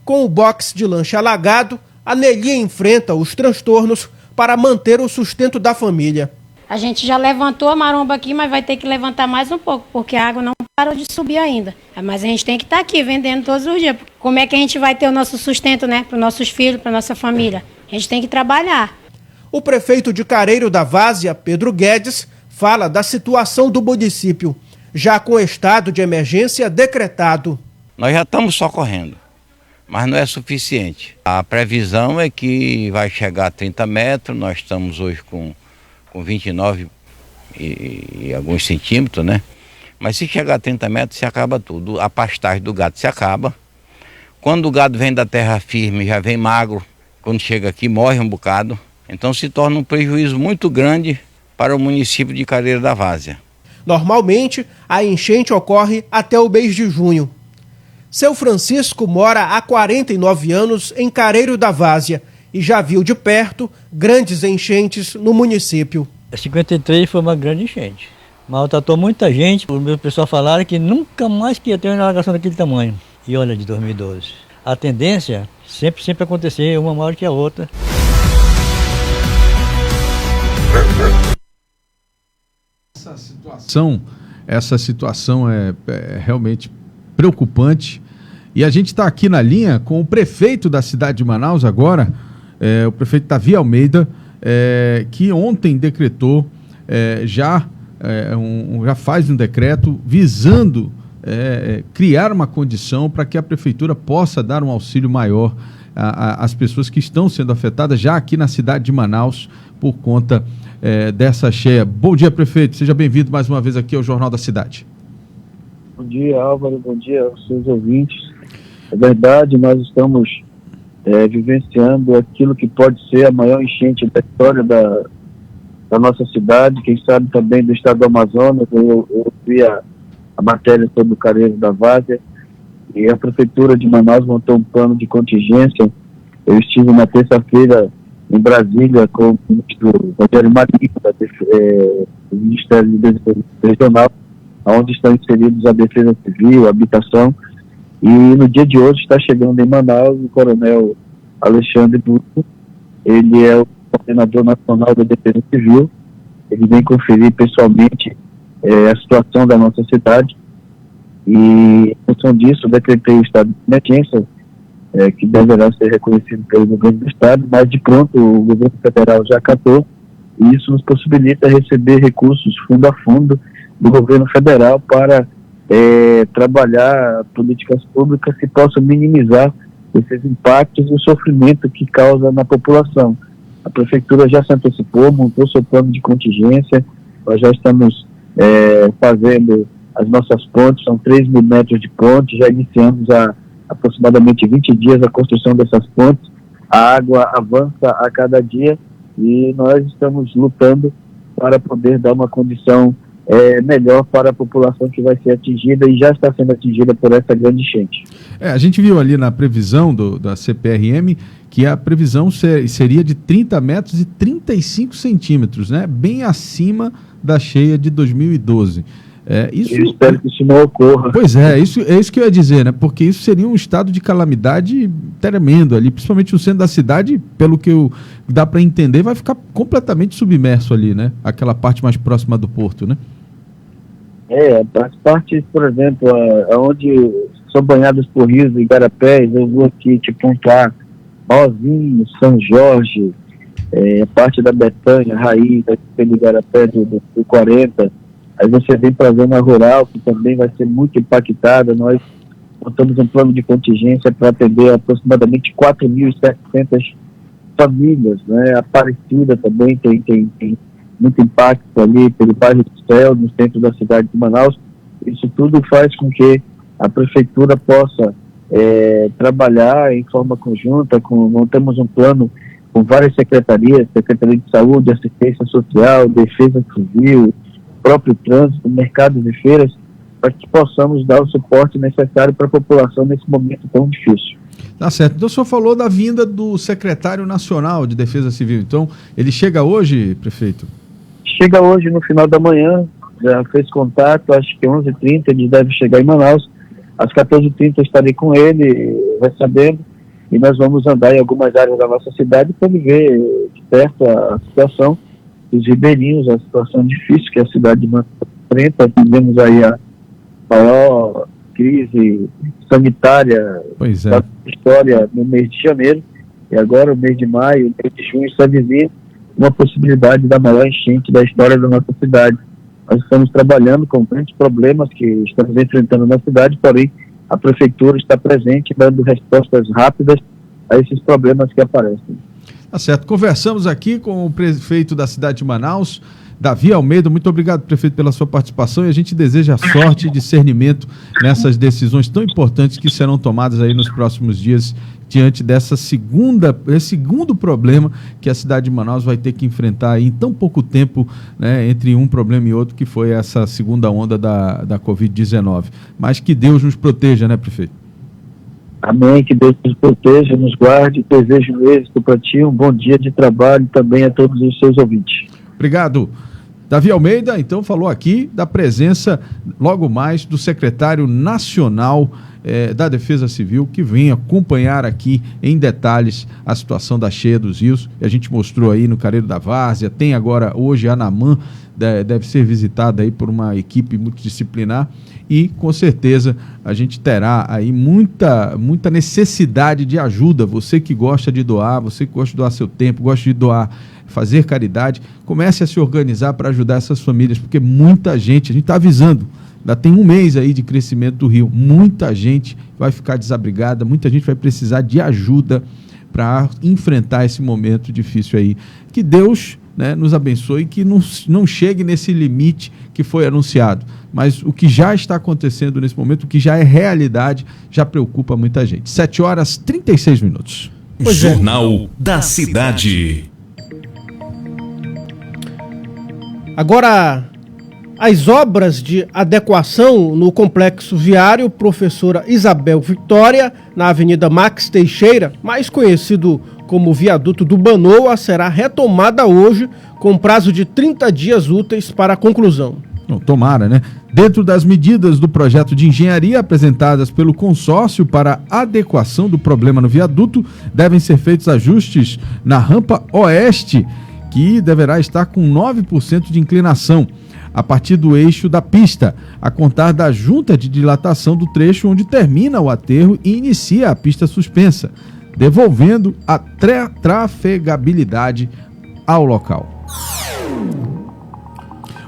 [SPEAKER 2] Com o box de lanche alagado, a Nelly enfrenta os transtornos para manter o sustento da família.
[SPEAKER 10] A gente já levantou a maromba aqui, mas vai ter que levantar mais um pouco, porque a água não parou de subir ainda. Mas a gente tem que estar aqui vendendo todos os dias. Como é que a gente vai ter o nosso sustento, né? Para os nossos filhos, para nossa família? A gente tem que trabalhar.
[SPEAKER 2] O prefeito de Careiro da Várzea, Pedro Guedes, fala da situação do município, já com estado de emergência decretado.
[SPEAKER 11] Nós já estamos socorrendo, mas não é suficiente. A previsão é que vai chegar a 30 metros, nós estamos hoje com 29 e alguns centímetros, né? Mas se chegar a 30 metros, se acaba tudo. A pastagem do gado se acaba. Quando o gado vem da terra firme, já vem magro. Quando chega aqui, morre um bocado. Então se torna um prejuízo muito grande para o município de Careiro da Várzea.
[SPEAKER 2] Normalmente, a enchente ocorre até o mês de junho. Seu Francisco mora há 49 anos em Careiro da Várzea e já viu de perto grandes enchentes no município.
[SPEAKER 12] 53 foi uma grande enchente. Maltratou muita gente. O meu pessoal falaram que nunca mais que ia ter uma alagação daquele tamanho. E olha, de 2012. A tendência sempre acontecer, uma maior que a outra.
[SPEAKER 1] Essa situação é realmente preocupante. E a gente está aqui na linha com o prefeito da cidade de Manaus agora, o prefeito Davi Almeida, que ontem decretou, já faz um decreto visando criar uma condição para que a prefeitura possa dar um auxílio maior às pessoas que estão sendo afetadas já aqui na cidade de Manaus por conta dessa cheia. Bom dia, prefeito. Seja bem-vindo mais uma vez aqui ao Jornal da Cidade.
[SPEAKER 13] Bom dia, Álvaro. Bom dia aos seus ouvintes. É verdade, nós estamos vivenciando aquilo que pode ser a maior enchente da história da nossa cidade, quem sabe também do estado do Amazonas. Eu vi a a matéria sobre o Careiro da Várzea, e a Prefeitura de Manaus montou um plano de contingência. Eu estive na terça-feira em Brasília com o ministro Rogério Marinho, do Ministério de Desenvolvimento Regional, onde estão inseridos a Defesa Civil, a Habitação, e no dia de hoje está chegando em Manaus o Coronel Alexandre Busto. Ele é o coordenador nacional da Defesa Civil. Ele vem conferir pessoalmente a situação da nossa cidade, e em função disso decretei o estado de emergência, que deverá ser reconhecido pelo governo do estado, mas de pronto o governo federal já acatou, e isso nos possibilita receber recursos fundo a fundo do governo federal para trabalhar políticas públicas que possam minimizar esses impactos e o sofrimento que causa na população. A Prefeitura já se antecipou, montou seu plano de contingência, nós já estamos fazendo as nossas pontes, são 3.000 metros de ponte, já iniciamos há aproximadamente 20 dias a construção dessas pontes, a água avança a cada dia e nós estamos lutando para poder dar uma condição melhor para a população que vai ser atingida e já está sendo atingida por essa grande enchente.
[SPEAKER 1] A gente viu ali na previsão da CPRM que a previsão seria de 30 metros e 35 centímetros, né? Bem acima da cheia de 2012. Eu
[SPEAKER 13] espero que isso não ocorra.
[SPEAKER 1] Pois é isso que eu ia dizer, né? Porque isso seria um estado de calamidade tremendo ali, principalmente o centro da cidade, pelo que dá para entender, vai ficar completamente submerso ali, né? Aquela parte mais próxima do porto, né?
[SPEAKER 13] As partes, por exemplo, onde são banhadas por rios e igarapés, eu vou aqui te pontuar Rosinho, São Jorge, parte da Betânia, Raiz, aquele igarapé do 40. Aí você vem para a zona rural, que também vai ser muito impactada. Nós montamos um plano de contingência para atender aproximadamente 4.700 famílias, né? Aparecida também tem muito impacto ali pelo bairro do Céu, no centro da cidade de Manaus. Isso tudo faz com que a Prefeitura possa trabalhar em forma conjunta, montamos um plano com várias secretarias, Secretaria de Saúde, Assistência Social, Defesa Civil, próprio trânsito, mercados e feiras, para que possamos dar o suporte necessário para a população nesse momento tão difícil.
[SPEAKER 1] Tá certo. Então o senhor falou da vinda do secretário nacional de Defesa Civil. Então, ele chega hoje, prefeito?
[SPEAKER 13] Chega hoje no final da manhã, já fez contato, acho que 11h30 ele deve chegar em Manaus. Às 14h30 eu estarei com ele, recebendo, e nós vamos andar em algumas áreas da nossa cidade para ele ver de perto a situação dos ribeirinhos, a situação difícil que a cidade de Manaus enfrenta. Tivemos aí a maior crise sanitária da história no mês de janeiro, e agora o mês de maio, o mês de junho está vizinho uma possibilidade da maior enchente da história da nossa cidade. Nós estamos trabalhando com grandes problemas que estamos enfrentando na cidade, porém a Prefeitura está presente dando respostas rápidas a esses problemas que aparecem.
[SPEAKER 1] Tá certo. Conversamos aqui com o prefeito da cidade de Manaus, Davi Almeida. Muito obrigado, prefeito, pela sua participação, e a gente deseja sorte e discernimento nessas decisões tão importantes que serão tomadas aí nos próximos dias diante desse segundo problema que a cidade de Manaus vai ter que enfrentar aí em tão pouco tempo, né, entre um problema e outro, que foi essa segunda onda da Covid-19. Mas que Deus nos proteja, né, prefeito?
[SPEAKER 13] Amém, que Deus nos proteja, nos guarde. Desejo êxito para ti, um bom dia de trabalho também a todos os seus ouvintes.
[SPEAKER 1] Obrigado. Davi Almeida, então, falou aqui da presença, logo mais, do secretário nacional da Defesa Civil, que vem acompanhar aqui em detalhes a situação da cheia dos rios. A gente mostrou aí no Careiro da Várzea, tem agora hoje a Anamã, deve ser visitada aí por uma equipe multidisciplinar, e com certeza a gente terá aí muita necessidade de ajuda. Você que gosta de doar, você que gosta de doar seu tempo, gosta de doar, fazer caridade, comece a se organizar para ajudar essas famílias, porque muita gente, a gente está avisando, ainda tem um mês aí de crescimento do rio, muita gente vai ficar desabrigada, muita gente vai precisar de ajuda para enfrentar esse momento difícil aí. Que Deus, né, nos abençoe, que não chegue nesse limite que foi anunciado, mas o que já está acontecendo nesse momento, o que já é realidade, já preocupa muita gente. 7h36.
[SPEAKER 3] Jornal da Cidade.
[SPEAKER 2] Agora, As obras de adequação no complexo viário Professora Isabel Vitória, na Avenida Max Teixeira, mais conhecido como Viaduto do Banoa, será retomada hoje, com prazo de 30 dias úteis para a conclusão.
[SPEAKER 1] Tomara, né? Dentro das medidas do projeto de engenharia apresentadas pelo consórcio para adequação do problema no viaduto, devem ser feitos ajustes na rampa oeste, que deverá estar com 9% de inclinação a partir do eixo da pista, a contar da junta de dilatação do trecho onde termina o aterro e inicia a pista suspensa, devolvendo a trafegabilidade ao local.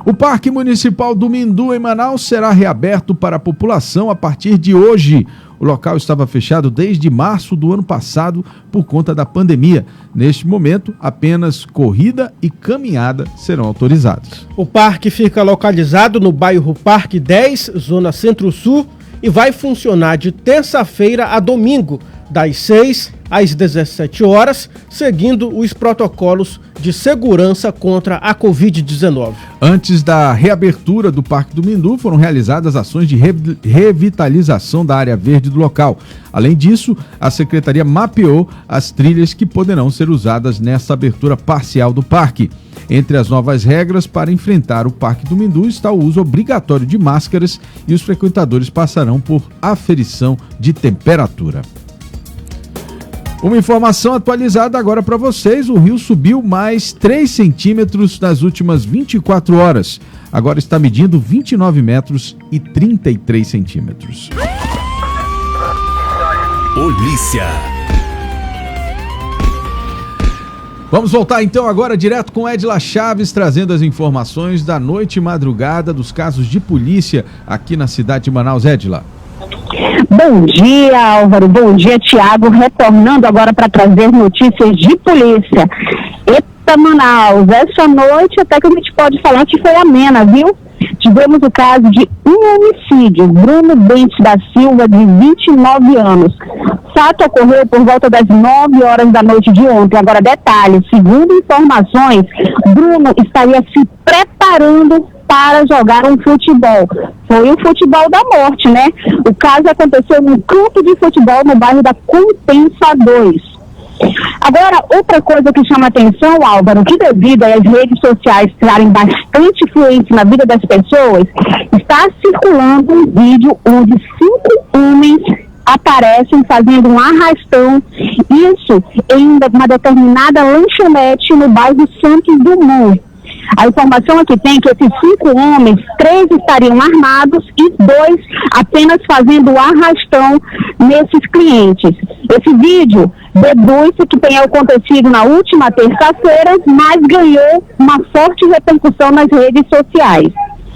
[SPEAKER 1] O Parque Municipal do Mindu, em Manaus, será reaberto para a população a partir de hoje. O local estava fechado desde março do ano passado por conta da pandemia. Neste momento, apenas corrida e caminhada serão autorizados.
[SPEAKER 2] O parque fica localizado no bairro Parque 10, zona Centro-Sul, e vai funcionar de terça-feira a domingo, das 6 às 17 horas, seguindo os protocolos de segurança contra a Covid-19.
[SPEAKER 1] Antes da reabertura do Parque do Mindu, foram realizadas ações de revitalização da área verde do local. Além disso, a Secretaria mapeou as trilhas que poderão ser usadas nessa abertura parcial do parque. Entre as novas regras para enfrentar o Parque do Mindu está o uso obrigatório de máscaras e os frequentadores passarão por aferição de temperatura. Uma informação atualizada agora para vocês: o rio subiu mais 3 centímetros nas últimas 24 horas. Agora está medindo 29 metros e 33 centímetros.
[SPEAKER 3] Polícia.
[SPEAKER 1] Vamos voltar então agora direto com Edila Chaves, trazendo as informações da noite e madrugada dos casos de polícia aqui na cidade de Manaus. Edila.
[SPEAKER 4] Bom dia, Álvaro. Bom dia, Tiago. Retornando agora para trazer notícias de polícia. Eita, Manaus, essa noite até que a gente pode falar que foi amena, viu? Tivemos o caso de um homicídio. Bruno Bentes da Silva, de 29 anos. O fato ocorreu por volta das 9 horas da noite de ontem. Agora, detalhe, segundo informações, Bruno estaria se preparando para jogar um futebol. Foi o futebol da morte, né? O caso aconteceu num campo de futebol no bairro da Compensa 2. Agora, outra coisa que chama atenção, Álvaro, que devido às redes sociais estarem bastante influentes na vida das pessoas, está circulando um vídeo onde 5 homens aparecem fazendo um arrastão, isso em uma determinada lanchonete no bairro Santos Dumont. A informação aqui tem que esses 5 homens, 3 estariam armados e 2 apenas fazendo o arrastão nesses clientes. Esse vídeo deduz-se que tenha acontecido na última terça-feira, mas ganhou uma forte repercussão nas redes sociais.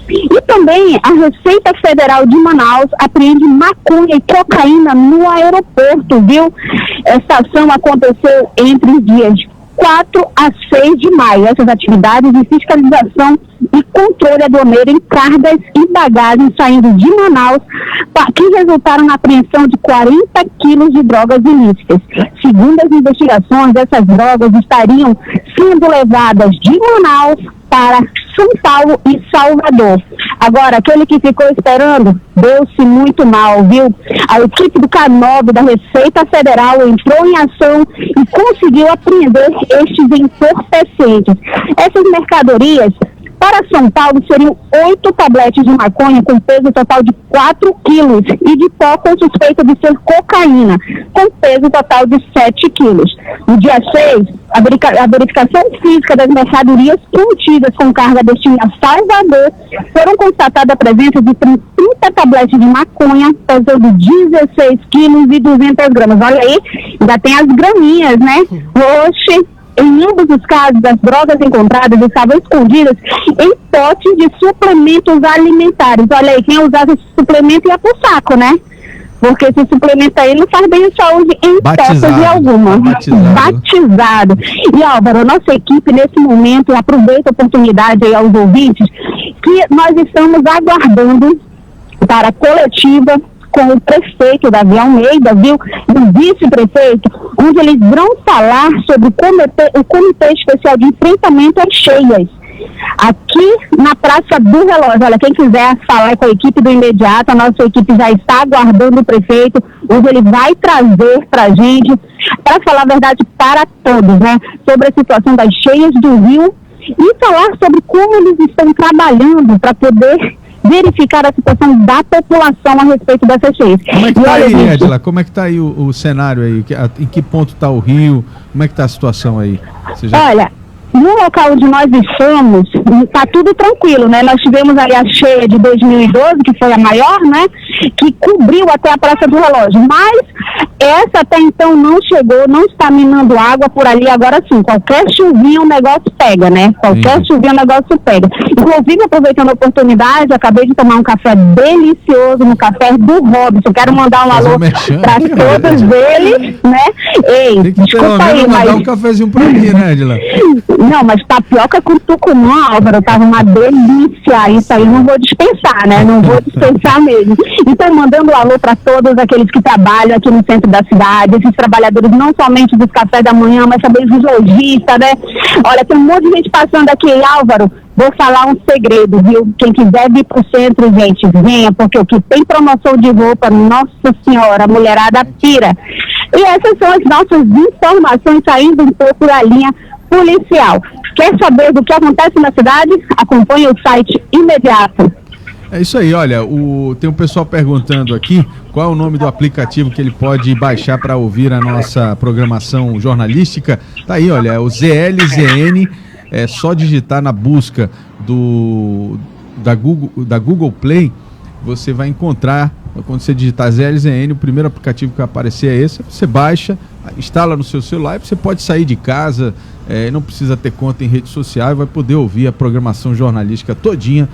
[SPEAKER 4] E também a Receita Federal de Manaus apreende maconha e cocaína no aeroporto, viu? Essa ação aconteceu entre os dias 4 a 6 de maio. Essas atividades de fiscalização e controle aduaneiro em cargas e bagagens saindo de Manaus, que resultaram na apreensão de 40 quilos de drogas ilícitas. Segundo as investigações, essas drogas estariam sendo levadas de Manaus para São Paulo e Salvador. Agora, aquele que ficou esperando, deu-se muito mal, viu? A equipe do K9 da Receita Federal entrou em ação e conseguiu apreender estes entorpecentes. Essas mercadorias para São Paulo seriam 8 tabletes de maconha com peso total de 4 quilos e de pó com suspeita de ser cocaína, com peso total de 7 quilos. No dia 6, a verificação física das mercadorias contidas com carga destinada a Salvador, foram constatada a presença de 30 tabletes de maconha, pesando 16 quilos e 200 gramas. Olha aí, ainda tem as graminhas, né? Oxe! Em ambos os casos, as drogas encontradas estavam escondidas em potes de suplementos alimentares. Olha aí, quem usava esse suplemento ia pro saco, né? Porque esse suplemento aí não faz bem à saúde em hipótese alguma. Batizado. E, Álvaro, nossa equipe, nesse momento, aproveita a oportunidade aí aos ouvintes, que nós estamos aguardando para a coletiva com o prefeito Davi Almeida, viu, e o vice-prefeito, onde eles vão falar sobre o Comitê Especial de Enfrentamento às Cheias. Aqui na Praça do Relógio, olha, quem quiser falar com a equipe do imediato, a nossa equipe já está aguardando o prefeito, hoje ele vai trazer para a gente, para falar a verdade para todos, né, sobre a situação das cheias do rio e falar sobre como eles estão trabalhando para poder verificar a situação da população a respeito dessas cheias.
[SPEAKER 1] Como é que está aí, Edila? Como é que está aí o cenário aí? Em que ponto está o rio? Como é que está a situação aí?
[SPEAKER 4] Olha, no local onde nós estamos, está tudo tranquilo, né? Nós tivemos aí a cheia de 2012, que foi a maior, né? Que cobriu até a Praça do Relógio. Mas essa até então não chegou, não está minando água por ali. Agora sim, qualquer chuvinha o negócio pega, né? Qualquer chuvinha o negócio pega. Inclusive, aproveitando a oportunidade, acabei de tomar um café delicioso no café do Robson. Quero mandar um alô para todos eles, né? Ei,
[SPEAKER 1] tem que desculpa aí, mandar um cafezinho para mim, né, Edila?
[SPEAKER 4] Não, mas tapioca com tucumã, Álvaro, tava uma delícia. Isso aí não vou dispensar, né? Não vou dispensar mesmo. Então, mandando um alô para todos aqueles que trabalham aqui no centro da cidade, esses trabalhadores não somente dos cafés da manhã, mas também dos lojistas, né? Olha, tem um monte de gente passando aqui, Álvaro. Vou falar um segredo, viu? Quem quiser vir pro centro, gente, venha, porque o que tem promoção de roupa, nossa senhora, a mulherada pira. E essas são as nossas informações saindo um pouco da linha policial. Quer saber do que acontece na cidade? Acompanhe o site imediato.
[SPEAKER 1] É isso aí, olha, tem um pessoal perguntando aqui qual é o nome do aplicativo que ele pode baixar para ouvir a nossa programação jornalística. Tá aí, olha, é o ZLZN, é só digitar na busca da Google Play, você vai encontrar, quando você digitar ZLZN, o primeiro aplicativo que vai aparecer é esse, você baixa, instala no seu celular e você pode sair de casa, não precisa ter conta em rede social e vai poder ouvir a programação jornalística todinha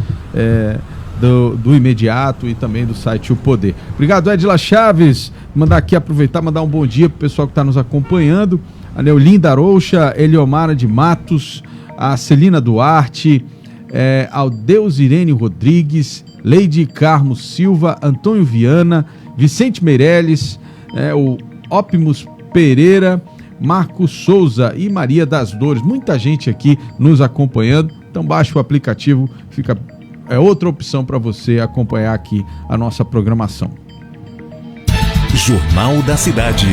[SPEAKER 1] do imediato e também do site O Poder. Obrigado, Edila Chaves. Aproveitar, mandar um bom dia pro pessoal que está nos acompanhando. A Neolinda Arouxa, Eliomara de Matos, a Celina Duarte, Aldeus Irene Rodrigues, Leide Carmo Silva, Antônio Viana, Vicente Meirelles, o Ópimos Pereira, Marcos Souza e Maria das Dores. Muita gente aqui nos acompanhando. Então baixe o aplicativo, é outra opção para você acompanhar aqui a nossa programação.
[SPEAKER 3] Jornal da Cidade.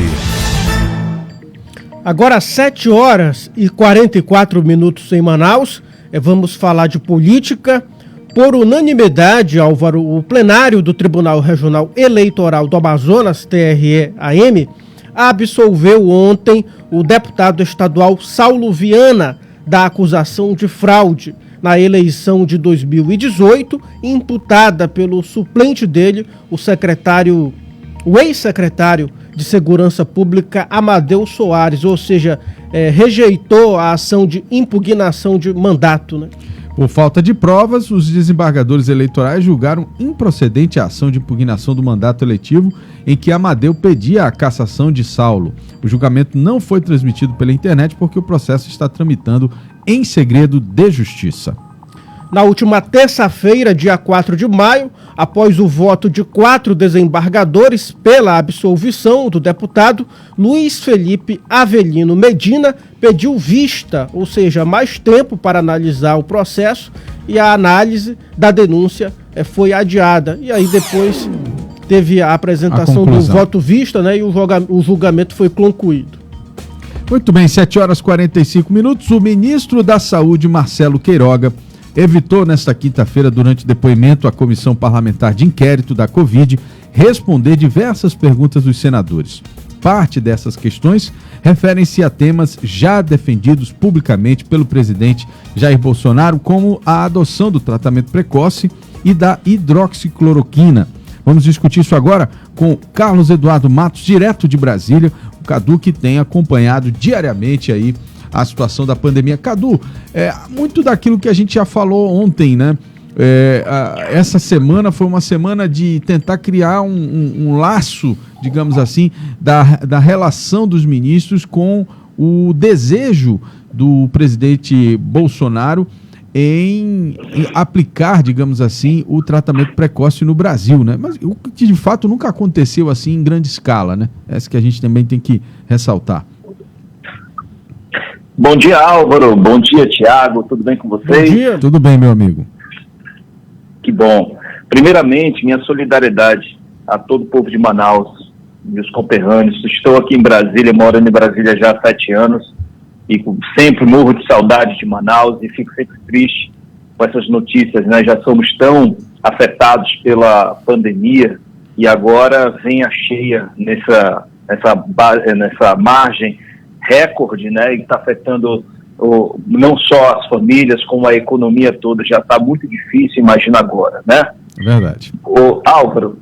[SPEAKER 2] Agora 7h44 em Manaus, vamos falar de política. Por unanimidade, Álvaro, o plenário do Tribunal Regional Eleitoral do Amazonas, TRE-AM, absolveu ontem o deputado estadual Saulo Viana da acusação de fraude na eleição de 2018, imputada pelo suplente dele, o ex-secretário de Segurança Pública, Amadeu Soares, ou seja, rejeitou a ação de impugnação de mandato, né?
[SPEAKER 1] Por falta de provas, os desembargadores eleitorais julgaram improcedente a ação de impugnação do mandato eletivo em que Amadeu pedia a cassação de Saulo. O julgamento não foi transmitido pela internet porque o processo está tramitando em segredo de justiça.
[SPEAKER 2] Na última terça-feira, dia 4 de maio, após o voto de 4 desembargadores pela absolvição do deputado, Luiz Felipe Avelino Medina pediu vista, ou seja, mais tempo para analisar o processo, e a análise da denúncia foi adiada. E aí depois teve a apresentação do voto vista, né, e o julgamento foi concluído.
[SPEAKER 1] Muito bem, 7h45. O ministro da Saúde, Marcelo Queiroga, evitou nesta quinta-feira, durante o depoimento à Comissão Parlamentar de Inquérito da Covid, responder diversas perguntas dos senadores. Parte dessas questões referem-se a temas já defendidos publicamente pelo presidente Jair Bolsonaro, como a adoção do tratamento precoce e da hidroxicloroquina. Vamos discutir isso agora com Carlos Eduardo Matos, direto de Brasília, o Cadu, que tem acompanhado diariamente aí a situação da pandemia. Cadu, muito daquilo que a gente já falou ontem, né? Essa semana foi uma semana de tentar criar um laço, digamos assim, da relação dos ministros com o desejo do presidente Bolsonaro em aplicar, digamos assim, o tratamento precoce no Brasil, né? Mas o que de fato nunca aconteceu assim em grande escala, né? Essa que a gente também tem que ressaltar.
[SPEAKER 14] Bom dia, Álvaro. Bom dia, Tiago. Tudo bem com vocês?
[SPEAKER 1] Bom dia. Tudo bem, meu amigo.
[SPEAKER 14] Que bom. Primeiramente, minha solidariedade a todo o povo de Manaus, meus conterrâneos. Estou aqui em Brasília, morando em Brasília já há 7 anos e sempre morro de saudade de Manaus e fico sempre triste com essas notícias, né? Já somos tão afetados pela pandemia e agora vem a cheia nessa margem recorde, né? E está afetando não só as famílias, como a economia toda. Já está muito difícil, imagina agora, né?
[SPEAKER 1] Verdade.
[SPEAKER 14] Álvaro,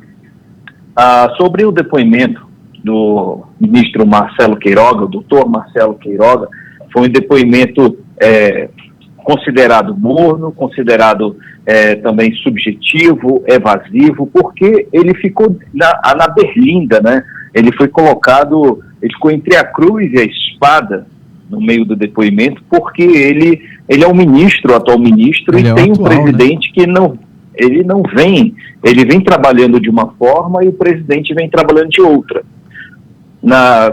[SPEAKER 14] sobre o depoimento do ministro Marcelo Queiroga, o doutor Marcelo Queiroga, foi um depoimento considerado morno, considerado também subjetivo, evasivo, porque ele ficou na berlinda, né? Ele ficou entre a cruz e a espada no meio do depoimento, porque ele é um ministro, atual ministro, e tem um presidente, né, que ele vem trabalhando de uma forma e o presidente vem trabalhando de outra.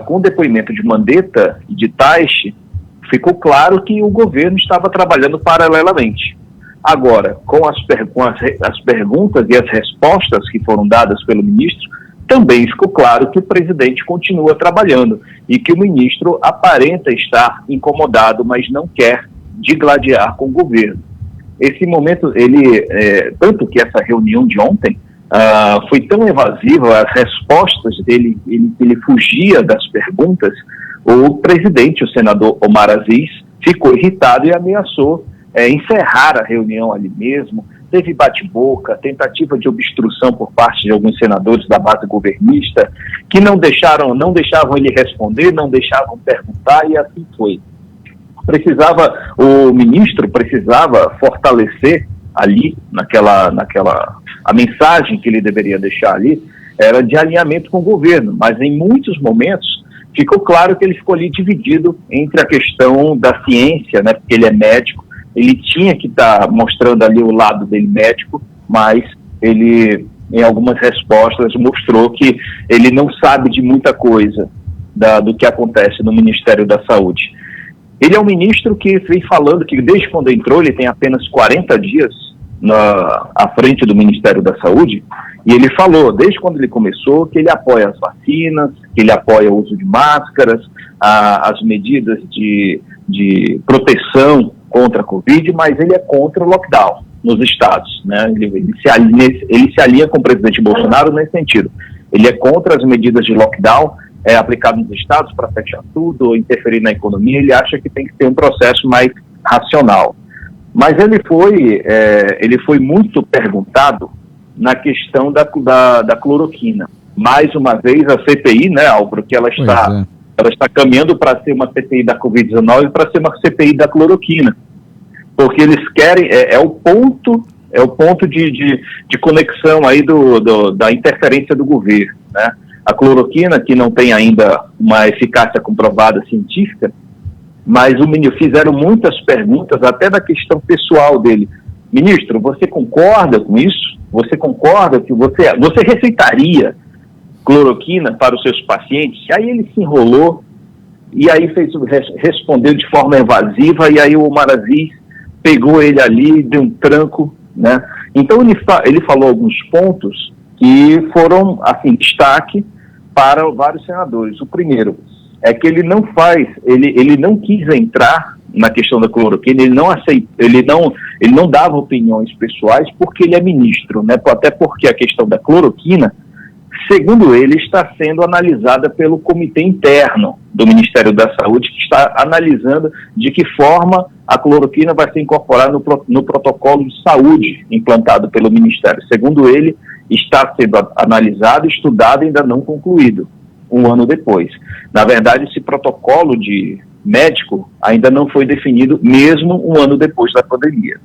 [SPEAKER 14] Com o depoimento de Mandetta e de Taixe, ficou claro que o governo estava trabalhando paralelamente. Agora, com as perguntas e as respostas que foram dadas pelo ministro, também ficou claro que o presidente continua trabalhando e que o ministro aparenta estar incomodado, mas não quer digladiar com o governo. Esse momento, tanto que essa reunião de ontem foi tão evasiva, as respostas dele, ele fugia das perguntas, o presidente, o senador Omar Aziz, ficou irritado e ameaçou encerrar a reunião ali mesmo. Teve bate-boca, tentativa de obstrução por parte de alguns senadores da base governista, que não deixavam ele responder, não deixavam perguntar, e assim foi. O ministro precisava fortalecer ali, a mensagem que ele deveria deixar ali, era de alinhamento com o governo, mas em muitos momentos ficou claro que ele ficou ali dividido entre a questão da ciência, né, porque ele é médico, ele tinha que estar mostrando ali o lado dele médico, mas ele, em algumas respostas, mostrou que ele não sabe de muita coisa do que acontece no Ministério da Saúde. Ele é um ministro que vem falando que desde quando entrou, ele tem apenas 40 dias à frente do Ministério da Saúde, e ele falou, desde quando ele começou, que ele apoia as vacinas, que ele apoia o uso de máscaras, as medidas de proteção contra a Covid, mas ele é contra o lockdown nos estados, né? Ele se alinha com o presidente Bolsonaro nesse sentido. Ele é contra as medidas de lockdown aplicadas nos estados para fechar tudo, ou interferir na economia. Ele acha que tem que ter um processo mais racional. Mas ele foi muito perguntado na questão da cloroquina. Mais uma vez, a CPI, né, Álvaro, que ela está caminhando para ser uma CPI da Covid-19 e para ser uma CPI da cloroquina. Porque eles querem, é o ponto de conexão aí da interferência do governo, né? A cloroquina, que não tem ainda uma eficácia comprovada científica, mas fizeram muitas perguntas, até da questão pessoal dele. Ministro, você concorda com isso? Você concorda que você receitaria cloroquina para os seus pacientes? Aí ele se enrolou, e aí respondeu de forma evasiva, e aí o Omar Aziz pegou ele ali, deu um tranco, né? Então ele falou alguns pontos que foram, assim, destaque para vários senadores. O primeiro é que ele não quis entrar na questão da cloroquina, ele não dava opiniões pessoais porque ele é ministro, né? Até porque a questão da cloroquina, segundo ele, está sendo analisada pelo comitê interno do Ministério da Saúde, que está analisando de que forma a cloroquina vai ser incorporada no protocolo de saúde implantado pelo Ministério. Segundo ele, está sendo analisado, estudado e ainda não concluído, um ano depois. Na verdade, esse protocolo de médico ainda não foi definido, mesmo um ano depois da pandemia.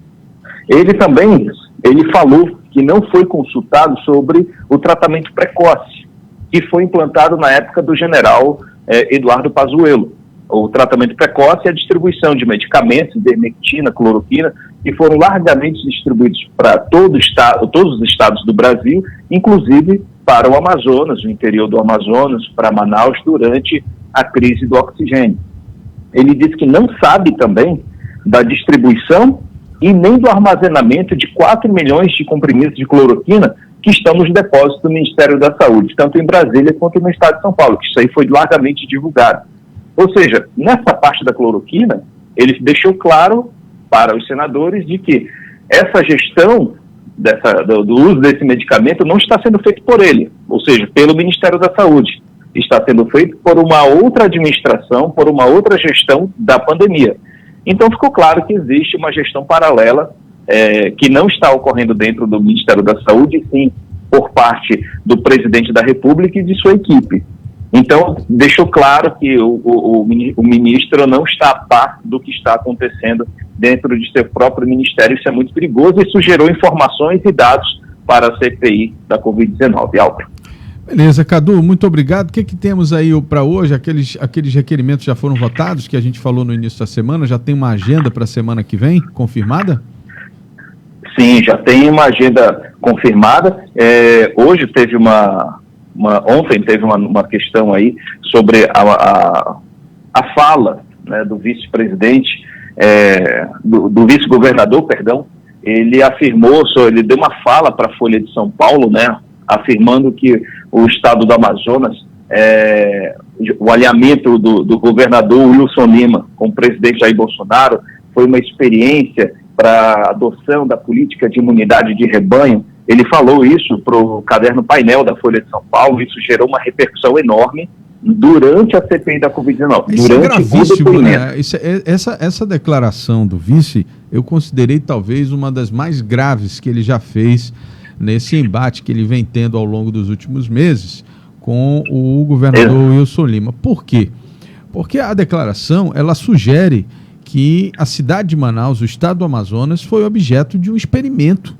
[SPEAKER 14] Ele falou que não foi consultado sobre o tratamento precoce, que foi implantado na época do general Eduardo Pazuello. O tratamento precoce é a distribuição de medicamentos, ivermectina, cloroquina, que foram largamente distribuídos para todos os estados do Brasil, inclusive para o Amazonas, o interior do Amazonas, para Manaus, durante a crise do oxigênio. ele disse que não sabe também da distribuição e nem do armazenamento de 4 milhões de comprimidos de cloroquina que estão nos depósitos do Ministério da Saúde, tanto em Brasília quanto no estado de São Paulo, que isso aí foi largamente divulgado. Ou seja, nessa parte da cloroquina, ele deixou claro para os senadores de que essa gestão do uso desse medicamento não está sendo feito por ele, ou seja, pelo Ministério da Saúde. Está sendo feito por uma outra administração, por uma outra gestão da pandemia. Então ficou claro que existe uma gestão paralela que não está ocorrendo dentro do Ministério da Saúde, sim por parte do presidente da República e de sua equipe. Então deixou claro que o ministro não está a par do que está acontecendo dentro de seu próprio ministério. Isso é muito perigoso e isso gerou informações e dados para a CPI da Covid-19. Álvaro.
[SPEAKER 1] Beleza, Cadu, muito obrigado. O que temos aí para hoje? Aqueles requerimentos já foram votados, que a gente falou no início da semana, já tem uma agenda para a semana que vem, confirmada?
[SPEAKER 14] Sim, já tem uma agenda confirmada. Hoje teve ontem teve uma questão aí sobre a fala, né, do vice-presidente, do vice-governador, perdão. Ele afirmou, ele deu uma fala para a Folha de São Paulo, né, afirmando que o estado do Amazonas, o alinhamento do governador Wilson Lima com o presidente Jair Bolsonaro foi uma experiência para a adoção da política de imunidade de rebanho. Ele falou isso para o caderno painel da Folha de São Paulo. Isso gerou uma repercussão enorme durante a CPI da Covid-19.
[SPEAKER 1] Isso durante é gravíssimo, né? Essa declaração do vice, eu considerei talvez uma das mais graves que ele já fez nesse embate que ele vem tendo ao longo dos últimos meses com o governador Wilson Lima. Por quê? Porque a declaração, ela sugere que a cidade de Manaus, o estado do Amazonas, foi objeto de um experimento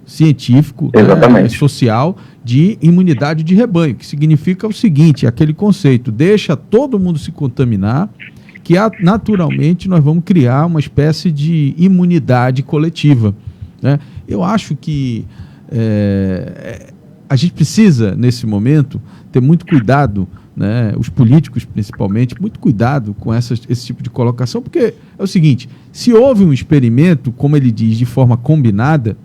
[SPEAKER 1] científico, social, de imunidade de rebanho, que significa o seguinte, aquele conceito, deixa todo mundo se contaminar, que naturalmente nós vamos criar uma espécie de imunidade coletiva, né? Eu acho que a gente precisa, nesse momento, ter muito cuidado, né, os políticos principalmente, muito cuidado com esse tipo de colocação, porque é o seguinte, se houve um experimento, como ele diz, de forma combinada,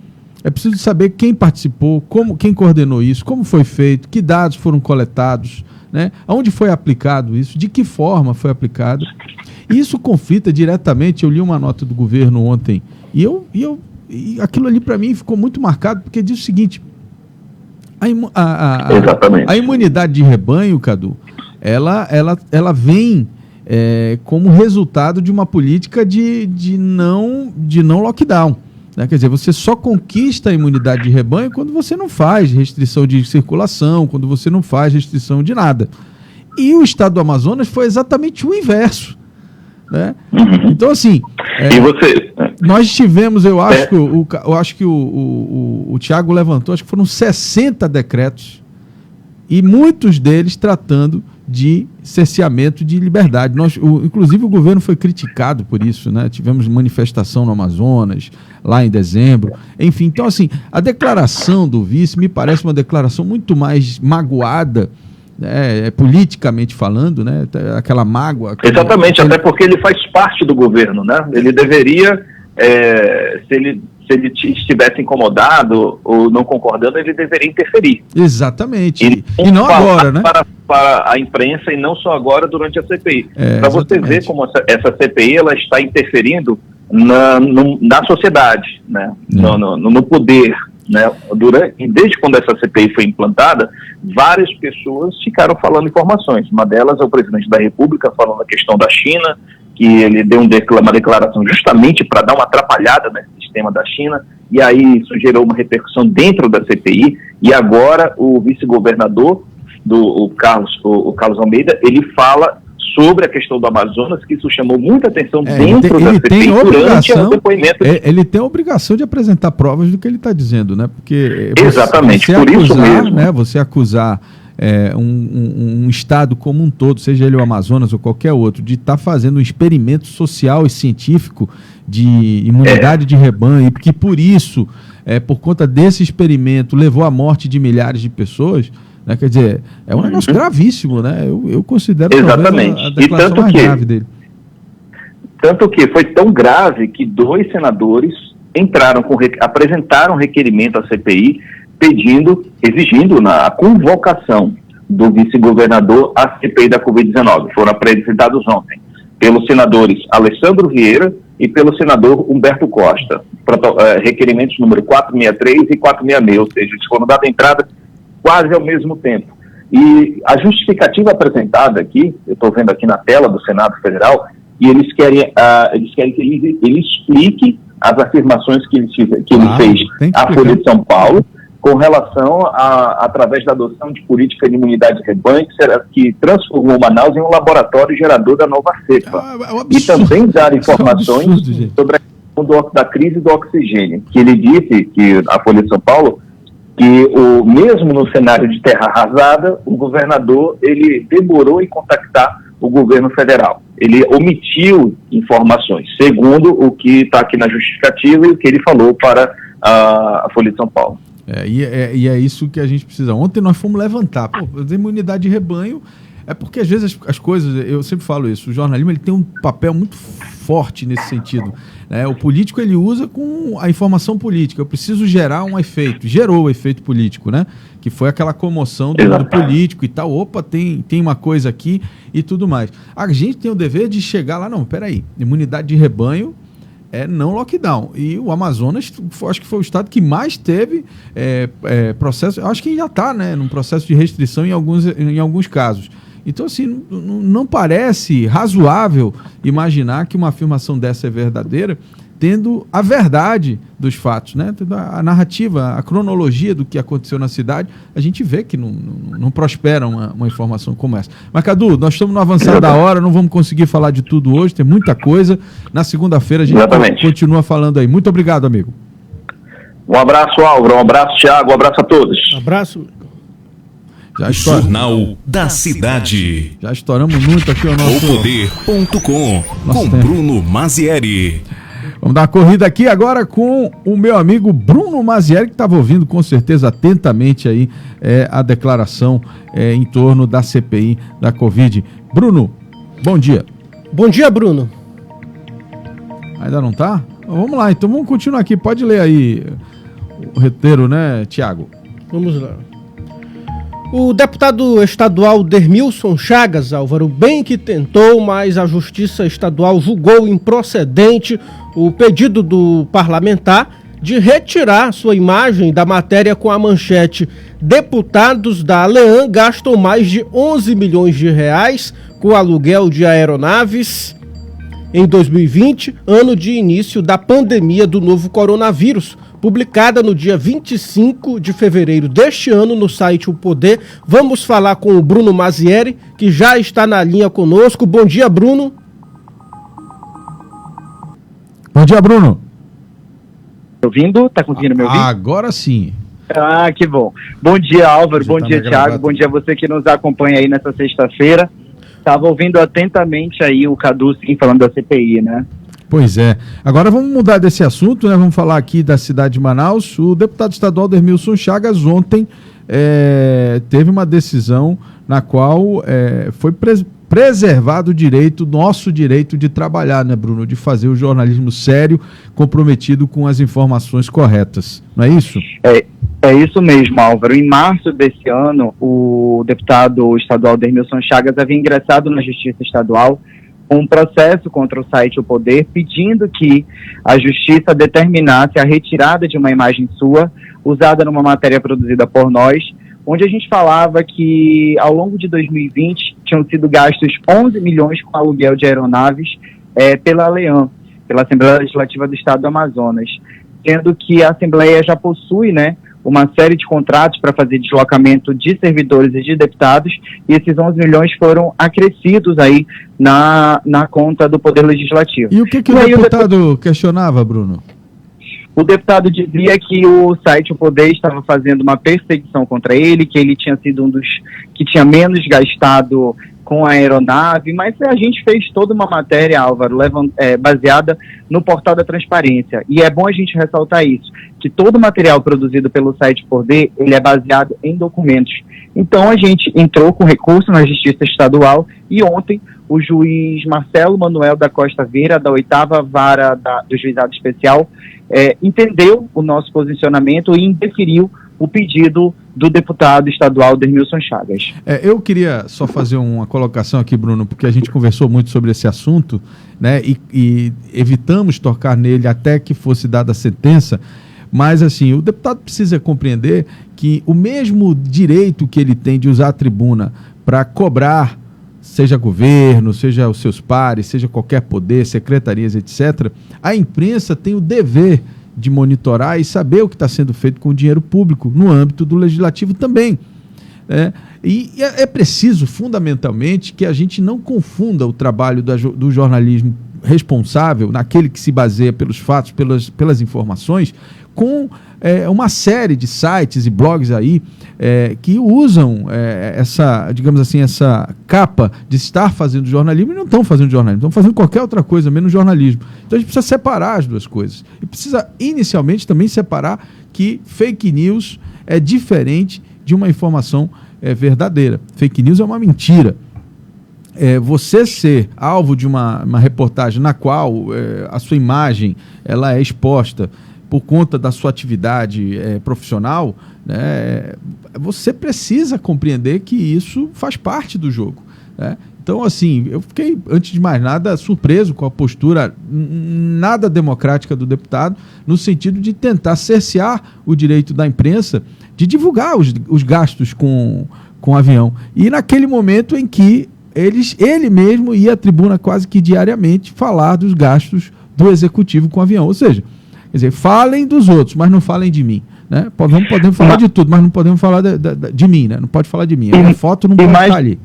[SPEAKER 1] é preciso saber quem participou, quem coordenou isso, como foi feito, que dados foram coletados, né, aonde foi aplicado isso, de que forma foi aplicado. E isso conflita diretamente. Eu li uma nota do governo ontem e aquilo ali para mim ficou muito marcado, porque diz o seguinte, a imunidade de rebanho, Cadu, ela vem como resultado de uma política de não lockdown, né? Quer dizer, você só conquista a imunidade de rebanho quando você não faz restrição de circulação, quando você não faz restrição de nada. E o estado do Amazonas foi exatamente o inverso, né? Então, assim, nós tivemos, eu acho que o Thiago levantou, acho que foram 60 decretos, e muitos deles tratando de cerceamento de liberdade. Inclusive o governo foi criticado por isso, né? Tivemos manifestação no Amazonas, lá em dezembro, enfim. Então, assim, a declaração do vice me parece uma declaração muito mais magoada, politicamente falando, né? Aquela mágoa.
[SPEAKER 14] Exatamente, até porque ele faz parte do governo, né? Ele deveria, se ele estivesse incomodado ou não concordando, ele deveria interferir.
[SPEAKER 1] Exatamente. E não agora, né?
[SPEAKER 14] Para a imprensa e não só agora durante a CPI. Para você ver como essa CPI ela está interferindo na sociedade, né? No poder. Né? E desde quando essa CPI foi implantada, várias pessoas ficaram falando informações. Uma delas é o presidente da República falando da questão da China, que ele deu uma declaração justamente para dar uma atrapalhada nesse sistema da China, e aí isso gerou uma repercussão dentro da CPI, e agora o vice-governador, o Carlos Almeida, ele fala sobre a questão do Amazonas, que isso chamou muita atenção dentro da CPI durante o depoimento.
[SPEAKER 1] Ele tem a obrigação de apresentar provas do que ele está dizendo, né? Porque
[SPEAKER 14] exatamente, por isso mesmo.
[SPEAKER 1] Né, você acusar um estado como um todo, seja ele o Amazonas ou qualquer outro, de estar fazendo um experimento social e científico de imunidade de rebanho, e que por isso, por conta desse experimento, levou à morte de milhares de pessoas, né? Quer dizer, é um negócio gravíssimo, né? Eu considero
[SPEAKER 14] exatamente.
[SPEAKER 1] A declaração mais grave dele.
[SPEAKER 14] Tanto que foi tão grave que 2 senadores apresentaram requerimento à CPI exigindo a convocação do vice-governador à CPI da Covid-19. Foram apresentados ontem pelos senadores Alessandro Vieira e pelo senador Humberto Costa. Requerimentos número 463 e 466, ou seja, eles foram dados entrada quase ao mesmo tempo. E a justificativa apresentada aqui, eu estou vendo aqui na tela do Senado Federal, e eles querem que ele explique as afirmações que ele fez à Folha de São Paulo com relação através da adoção de política de imunidade de rebanho que transformou Manaus em um laboratório gerador da nova cepa. E também dar informações sobre da crise do oxigênio, que ele disse, que a Folha de São Paulo, que mesmo no cenário de terra arrasada, o governador ele demorou em contactar o governo federal. Ele omitiu informações, segundo o que está aqui na justificativa e o que ele falou para a Folha de São Paulo.
[SPEAKER 1] E é isso que a gente precisa. Ontem nós fomos levantar. A imunidade de rebanho é porque às vezes as coisas, eu sempre falo isso, o jornalismo ele tem um papel muito forte nesse sentido. O político ele usa com a informação política. Eu preciso gerar um efeito. Gerou o efeito político, né? Que foi aquela comoção do político e tal. Opa, tem uma coisa aqui e tudo mais. A gente tem o dever de chegar lá, não, peraí, imunidade de rebanho é não lockdown. E o Amazonas, acho que foi o estado que mais teve processo, acho que já está, né, num processo de restrição em alguns casos. Então, assim, não parece razoável imaginar que uma afirmação dessa é verdadeira, tendo a verdade dos fatos, né? Tendo a narrativa, a cronologia do que aconteceu na cidade, a gente vê que não prospera uma informação como essa. Mas, Cadu, nós estamos no avançar da hora, não vamos conseguir falar de tudo hoje, tem muita coisa. Na segunda-feira a gente continua falando aí. Muito obrigado, amigo.
[SPEAKER 14] Um abraço, Álvaro, um abraço, Thiago, um abraço a todos.
[SPEAKER 2] Abraço.
[SPEAKER 3] Jornal da Cidade.
[SPEAKER 1] Já estouramos muito aqui o nosso...
[SPEAKER 3] Opoder.com com Bruno Mazieri.
[SPEAKER 1] Vamos dar uma corrida aqui agora com o meu amigo Bruno Mazieri, que estava ouvindo com certeza atentamente aí a declaração em torno da CPI da Covid. Bruno, bom dia.
[SPEAKER 2] Bom dia, Bruno.
[SPEAKER 1] Ainda não tá? Vamos lá, então vamos continuar aqui. Pode ler aí o roteiro, né, Tiago?
[SPEAKER 2] Vamos lá. O deputado estadual Dermilson Chagas, Álvaro, bem que tentou, mas a Justiça Estadual julgou improcedente o pedido do parlamentar de retirar sua imagem da matéria com a manchete: deputados da Aleam gastam mais de 11 milhões de reais com aluguel de aeronaves em 2020, ano de início da pandemia do novo coronavírus, publicada no dia 25 de fevereiro deste ano no site O Poder. Vamos falar com o Bruno Mazieri, que já está na linha conosco. Bom dia, Bruno.
[SPEAKER 1] Bom dia, Bruno.
[SPEAKER 15] Ouvindo? Tá conseguindo me ouvir?
[SPEAKER 1] Agora sim.
[SPEAKER 15] Ah, que bom. Bom dia, Álvaro. Bom dia, Thiago. Bom dia a você que nos acompanha aí nessa sexta-feira. Estava ouvindo atentamente aí o Cadu falando da CPI, né?
[SPEAKER 1] Pois é. Agora vamos mudar desse assunto, né? Vamos falar aqui da cidade de Manaus. O deputado estadual Dermilson Chagas ontem teve uma decisão na qual foi preservado o nosso direito de trabalhar, né, Bruno? De fazer o jornalismo sério, comprometido com as informações corretas. Não é isso?
[SPEAKER 15] É isso mesmo, Álvaro. Em março desse ano, o deputado estadual Dermilson Chagas havia ingressado na Justiça Estadual com um processo contra o site O Poder, pedindo que a Justiça determinasse a retirada de uma imagem sua, usada numa matéria produzida por nós, onde a gente falava que ao longo de 2020 tinham sido gastos 11 milhões com aluguel de aeronaves pela Aleam, pela Assembleia Legislativa do Estado do Amazonas, sendo que a Assembleia já possui, né, uma série de contratos para fazer deslocamento de servidores e de deputados, e esses 11 milhões foram acrescidos aí na conta do Poder Legislativo.
[SPEAKER 1] E o que o deputado questionava, Bruno?
[SPEAKER 15] O deputado dizia que o site O Poder estava fazendo uma perseguição contra ele, que ele tinha sido um dos que tinha menos gastado com a aeronave, mas a gente fez toda uma matéria, Álvaro, baseada no portal da transparência. E é bom a gente ressaltar isso, que todo o material produzido pelo site Poder, ele é baseado em documentos. Então a gente entrou com recurso na Justiça Estadual e ontem o juiz Marcelo Manuel da Costa Vieira, da 8ª Vara do Juizado Especial, entendeu o nosso posicionamento e indeferiu o pedido do deputado estadual Dermilson Chagas.
[SPEAKER 1] Eu queria só fazer uma colocação aqui, Bruno, porque a gente conversou muito sobre esse assunto, né, e evitamos tocar nele até que fosse dada a sentença, mas assim, o deputado precisa compreender que o mesmo direito que ele tem de usar a tribuna para cobrar, seja governo, seja os seus pares, seja qualquer poder, secretarias, etc., a imprensa tem o dever de monitorar e saber o que está sendo feito com o dinheiro público no âmbito do legislativo também. E é preciso, fundamentalmente, que a gente não confunda o trabalho do jornalismo responsável, naquele que se baseia pelos fatos, pelas informações, com uma série de sites e blogs aí que usam essa, digamos assim, essa capa de estar fazendo jornalismo e não estão fazendo jornalismo, estão fazendo qualquer outra coisa, menos jornalismo. Então a gente precisa separar as duas coisas. E precisa, inicialmente, também separar que fake news é diferente de uma informação verdadeira. Fake news é uma mentira. Você ser alvo de uma reportagem na qual a sua imagem ela é exposta por conta da sua atividade profissional, né, você precisa compreender que isso faz parte do jogo, né? Então, assim, eu fiquei, antes de mais nada, surpreso com a postura nada democrática do deputado, no sentido de tentar cercear o direito da imprensa de divulgar os gastos com avião. E naquele momento em que ele mesmo ia à tribuna quase que diariamente falar dos gastos do executivo com avião. Ou seja, quer dizer, falem dos outros, mas não falem de mim, né? Podemos falar de tudo, mas não podemos falar de mim, né? Não pode falar de mim. A minha foto não pode estar ali.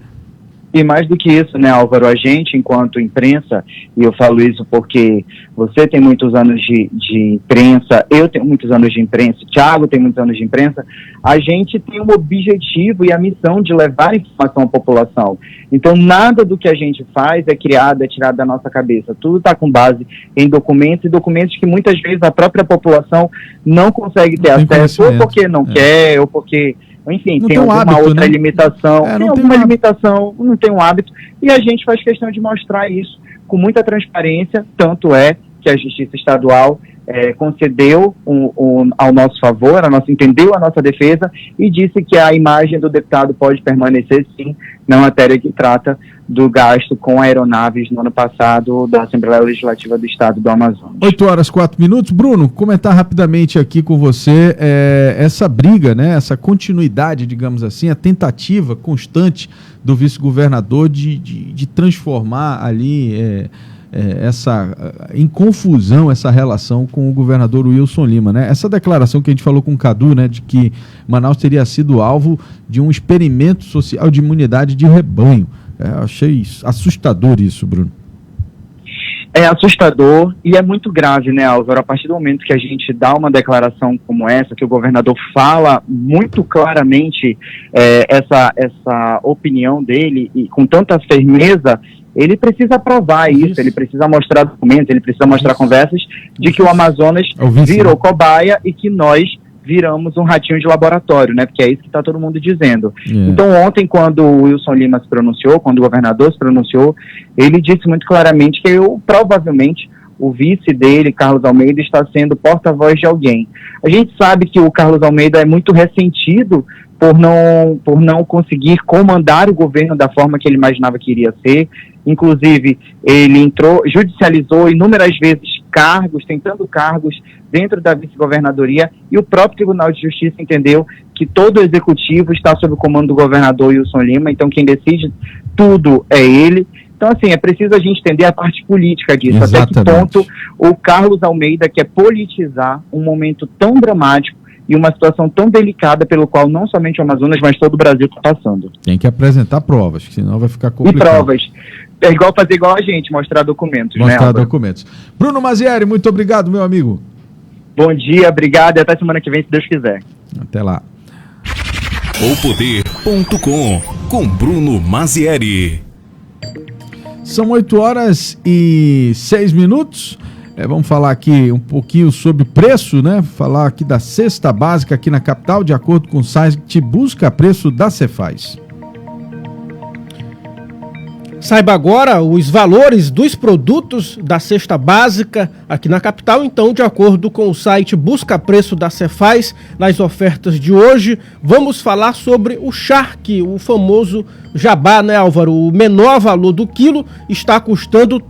[SPEAKER 15] E mais do que isso, né, Álvaro, a gente, enquanto imprensa, e eu falo isso porque você tem muitos anos de imprensa, eu tenho muitos anos de imprensa, o Thiago tem muitos anos de imprensa, a gente tem um objetivo e a missão de levar informação à população. Então, nada do que a gente faz é criado, é tirado da nossa cabeça. Tudo está com base em documentos, e documentos que muitas vezes a própria população não consegue ter acesso, ou porque não quer, ou porque... Enfim, tem alguma hábito, outra limitação, tem alguma limitação, não tem um hábito, e a gente faz questão de mostrar isso com muita transparência, tanto é que a Justiça Estadual concedeu ao nosso favor, entendeu a nossa defesa e disse que a imagem do deputado pode permanecer, sim, na matéria que trata do gasto com aeronaves no ano passado da Assembleia Legislativa do Estado do Amazonas.
[SPEAKER 1] 8h04. Bruno, comentar rapidamente aqui com você essa briga, né, essa continuidade, digamos assim, a tentativa constante do vice-governador de transformar ali em confusão essa relação com o governador Wilson Lima, né? Essa declaração que a gente falou com o Cadu, né, de que Manaus teria sido alvo de um experimento social de imunidade de rebanho. Achei assustador isso, Bruno.
[SPEAKER 15] É assustador e é muito grave, né, Álvaro? A partir do momento que a gente dá uma declaração como essa, que o governador fala muito claramente essa opinião dele e com tanta firmeza, ele precisa provar isso, ele precisa mostrar documentos, ele precisa mostrar conversas de que o Amazonas virou cobaia e que nós viramos um ratinho de laboratório, né? Porque é isso que está todo mundo dizendo. Então, ontem, quando o Wilson Lima se pronunciou, quando o governador se pronunciou, ele disse muito claramente que provavelmente o vice dele, Carlos Almeida, está sendo porta-voz de alguém. A gente sabe que o Carlos Almeida é muito ressentido por não conseguir comandar o governo da forma que ele imaginava que iria ser. Inclusive, ele judicializou inúmeras vezes tentando cargos dentro da vice-governadoria, e o próprio Tribunal de Justiça entendeu que todo o executivo está sob o comando do governador Wilson Lima, então quem decide tudo é ele. Então, assim, é preciso a gente entender a parte política disso. Exatamente. Até que ponto o Carlos Almeida quer politizar um momento tão dramático e uma situação tão delicada pelo qual não somente o Amazonas, mas todo o Brasil está passando.
[SPEAKER 1] Tem que apresentar provas, senão vai ficar complicado.
[SPEAKER 15] E provas. É fazer igual a gente, mostrar documentos.
[SPEAKER 1] Mostrar documentos. Bruno Mazieri, muito obrigado, meu amigo.
[SPEAKER 15] Bom dia, obrigado e até semana que vem, se Deus quiser.
[SPEAKER 1] Até lá.
[SPEAKER 3] Opoder.com com Bruno Mazieri.
[SPEAKER 1] São 8h06. Vamos falar aqui um pouquinho sobre preço, né? Falar aqui da cesta básica aqui na capital, de acordo com o site Busca Preço da Cefaz.
[SPEAKER 2] Saiba agora os valores dos produtos da cesta básica aqui na capital. Então, de acordo com o site Busca Preço da Cefaz, nas ofertas de hoje, vamos falar sobre o charque, o famoso jabá, né, Álvaro? O menor valor do quilo está custando R$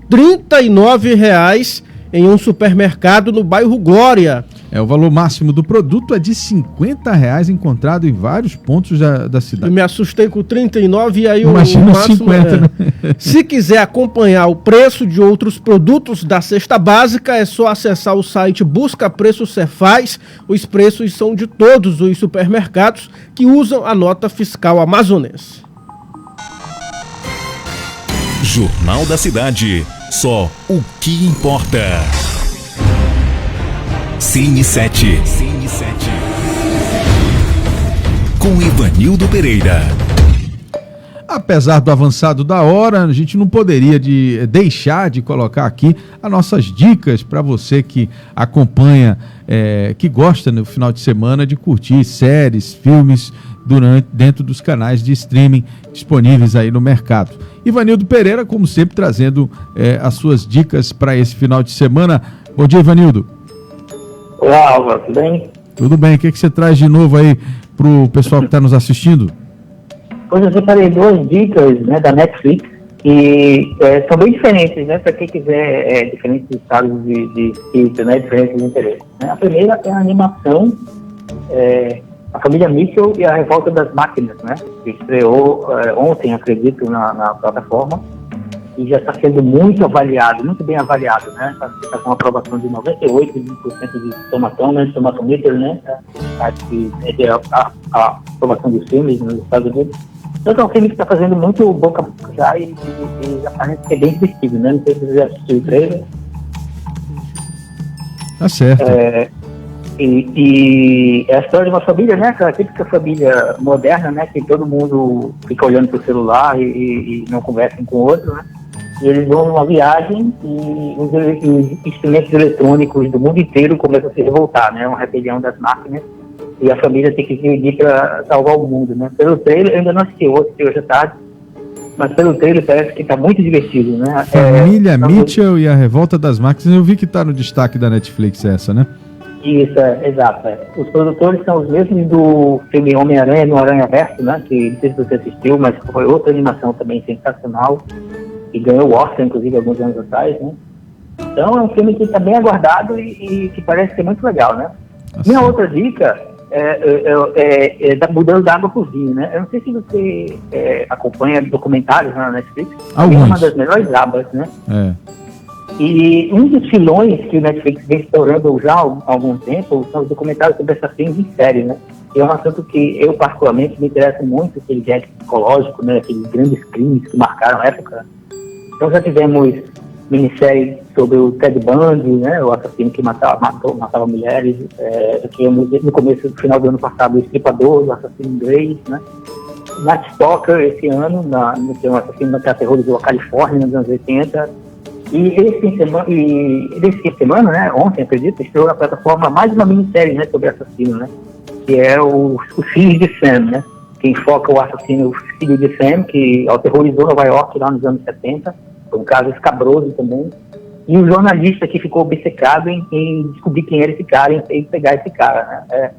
[SPEAKER 2] 39,00 em um supermercado no bairro Glória.
[SPEAKER 1] O valor máximo do produto é de R$ 50,00, encontrado em vários pontos da cidade.
[SPEAKER 2] Eu me assustei com 39 e aí
[SPEAKER 1] imagina
[SPEAKER 2] o máximo
[SPEAKER 1] 50, né?
[SPEAKER 2] Se quiser acompanhar o preço de outros produtos da cesta básica, é só acessar o site Busca Preço Cefaz. Os preços são de todos os supermercados que usam a nota fiscal amazonense.
[SPEAKER 3] Jornal da Cidade. Só o que importa. Cine 7. Com Ivanildo Pereira.
[SPEAKER 1] Apesar do avançado da hora, a gente não poderia deixar de colocar aqui as nossas dicas para você que acompanha, que gosta no final de semana de curtir séries, filmes dentro dos canais de streaming disponíveis aí no mercado. Ivanildo Pereira, como sempre, trazendo as suas dicas para esse final de semana. Bom dia, Ivanildo.
[SPEAKER 16] Olá, Álvaro, tudo bem?
[SPEAKER 1] Tudo bem, o que você traz de novo aí para o pessoal que está nos assistindo?
[SPEAKER 16] Hoje eu separei 2 dicas, né, da Netflix, que são bem diferentes, né, para quem quiser diferentes estados de espírito, né, diferentes interesses. Né? A primeira é a animação, A Família Mitchell e a Revolta das Máquinas, né, que estreou ontem, acredito, na plataforma, e já está sendo muito avaliado, muito bem avaliado, né, está com uma aprovação de 98% de tomatometer, né, acho que é a aprovação dos filmes nos Estados Unidos. Então é um filme que está fazendo muito boca já e já parece que é bem vestido, né? Não sei se você já assistiu o trailer.
[SPEAKER 1] Tá certo.
[SPEAKER 16] E é a história de uma família, né? Aquela típica família moderna, né? Que todo mundo fica olhando pro celular e não conversa um com o outro, né? E eles vão numa viagem e os instrumentos eletrônicos do mundo inteiro começam a se revoltar, né? Uma rebelião das máquinas. E a família tem que se dividir para salvar o mundo, né? Pelo trailer, eu ainda não assisti hoje à tarde, mas pelo trailer parece que está muito divertido, né?
[SPEAKER 1] Família Mitchell e a Revolta das Máquinas, eu vi que está no destaque da Netflix essa, né?
[SPEAKER 16] Isso, exato. Os produtores são os mesmos do filme Homem-Aranha no Aranha-Verso, né? Que não sei se você assistiu, mas foi outra animação também sensacional, e ganhou o Oscar, inclusive, alguns anos atrás, né? Então é um filme que está bem aguardado e que parece ser muito legal, né? Minha outra dica mudando da água por vinho, né? Eu não sei se você acompanha documentários na Netflix.
[SPEAKER 1] Alguns.
[SPEAKER 16] É uma das melhores abas, né? E um dos filões que o Netflix vem estourando já há algum tempo são os documentários sobre assassinos em série, né? E é um assunto que eu, particularmente, me interessa muito, aquele viés psicológico, né? Aqueles grandes crimes que marcaram a época. Então já tivemos minissérie sobre o Ted Bundy, né, o assassino que matava mulheres. Tivemos no final do ano passado o Estripador, o assassino inglês, né. Night Stalker esse ano, que é um assassino que aterrorizou a Califórnia nos anos 80. E esse fim de semana, né, ontem, acredito, estreou na plataforma mais uma minissérie, né, sobre assassino, né, que é o Filhos de Sam, né, que enfoca o assassino, o filho de Sam, que aterrorizou Nova York lá nos anos 70. Foi um caso escabroso também. E o jornalista que ficou obcecado em descobrir quem era esse cara e pegar esse cara, né?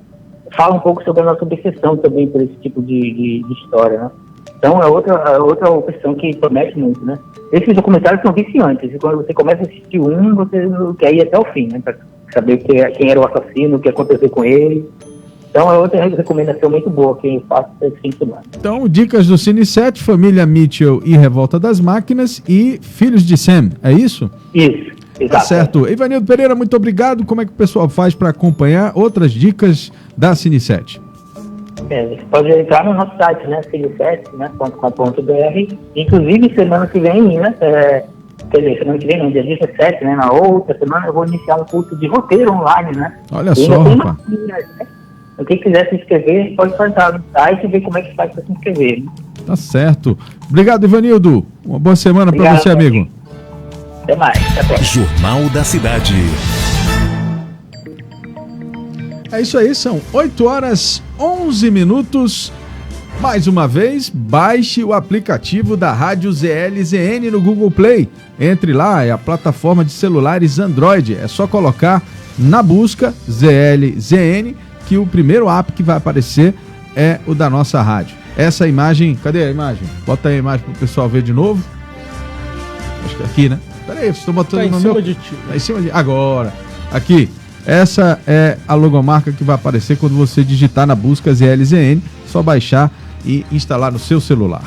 [SPEAKER 16] Fala um pouco sobre a nossa obsessão também por esse tipo de história, né? Então é outra opção que promete muito, né? Esses documentários são viciantes. E quando você começa a assistir você quer ir até o fim, né? Para saber quem era o assassino, o que aconteceu com ele. Então é outra recomendação muito boa que eu faço esse fim de semana.
[SPEAKER 1] Então, dicas do Cine 7, Família Mitchell e Revolta das Máquinas e Filhos de Sam, é isso?
[SPEAKER 16] Isso, exato.
[SPEAKER 1] Tá certo. Ivanildo Pereira, muito obrigado. Como é que o pessoal faz para acompanhar outras dicas da Cine 7?
[SPEAKER 16] Você pode entrar no nosso site, né, cine7.com.br. Inclusive, semana que vem, né, quer dizer, semana que vem, no dia 17, né, na outra semana, eu vou iniciar um curso de roteiro online, né?
[SPEAKER 1] Olha só, rapaz.
[SPEAKER 16] Quem quiser se inscrever, pode entrar no site e ver como é que faz para se inscrever.
[SPEAKER 1] Tá certo. Obrigado, Ivanildo. Uma boa semana para você, amigo.
[SPEAKER 16] Até mais. Até.
[SPEAKER 3] Jornal da Cidade.
[SPEAKER 1] É isso aí, são 8h11. Mais uma vez, baixe o aplicativo da Rádio ZL-ZN no Google Play. Entre lá, é a plataforma de celulares Android. É só colocar na busca ZL-ZN, que o primeiro app que vai aparecer é o da nossa rádio. Essa imagem, cadê a imagem? Bota aí a imagem para o pessoal ver de novo. Acho que é aqui, né? Peraí, vocês estão botando no meu...
[SPEAKER 2] de ti.
[SPEAKER 1] Tá em cima de... Agora, aqui. Essa é a logomarca que vai aparecer quando você digitar na busca ZL-ZN. Só baixar e instalar no seu celular.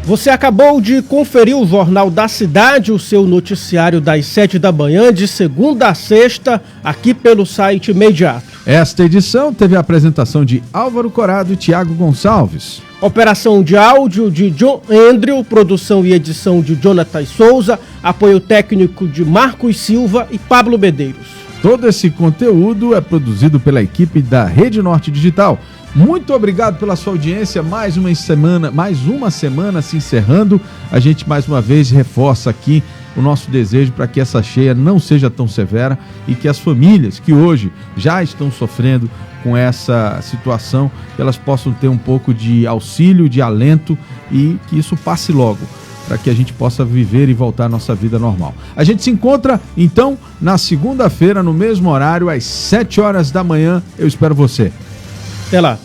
[SPEAKER 2] Você acabou de conferir o Jornal da Cidade, o seu noticiário das 7 da manhã, de segunda a sexta, aqui pelo site Imediato.
[SPEAKER 1] Esta edição teve a apresentação de Álvaro Corado e Tiago Gonçalves.
[SPEAKER 2] Operação de áudio de John Andrew, produção e edição de Jonathan Souza, apoio técnico de Marcos Silva e Pablo Medeiros.
[SPEAKER 1] Todo esse conteúdo é produzido pela equipe da Rede Norte Digital. Muito obrigado pela sua audiência. Mais uma semana se encerrando. A gente mais uma vez reforça aqui o nosso desejo para que essa cheia não seja tão severa e que as famílias que hoje já estão sofrendo com essa situação, elas possam ter um pouco de auxílio, de alento e que isso passe logo, para que a gente possa viver e voltar à nossa vida normal. A gente se encontra, então, na segunda-feira, no mesmo horário, às 7 horas da manhã. Eu espero você.
[SPEAKER 2] Até lá.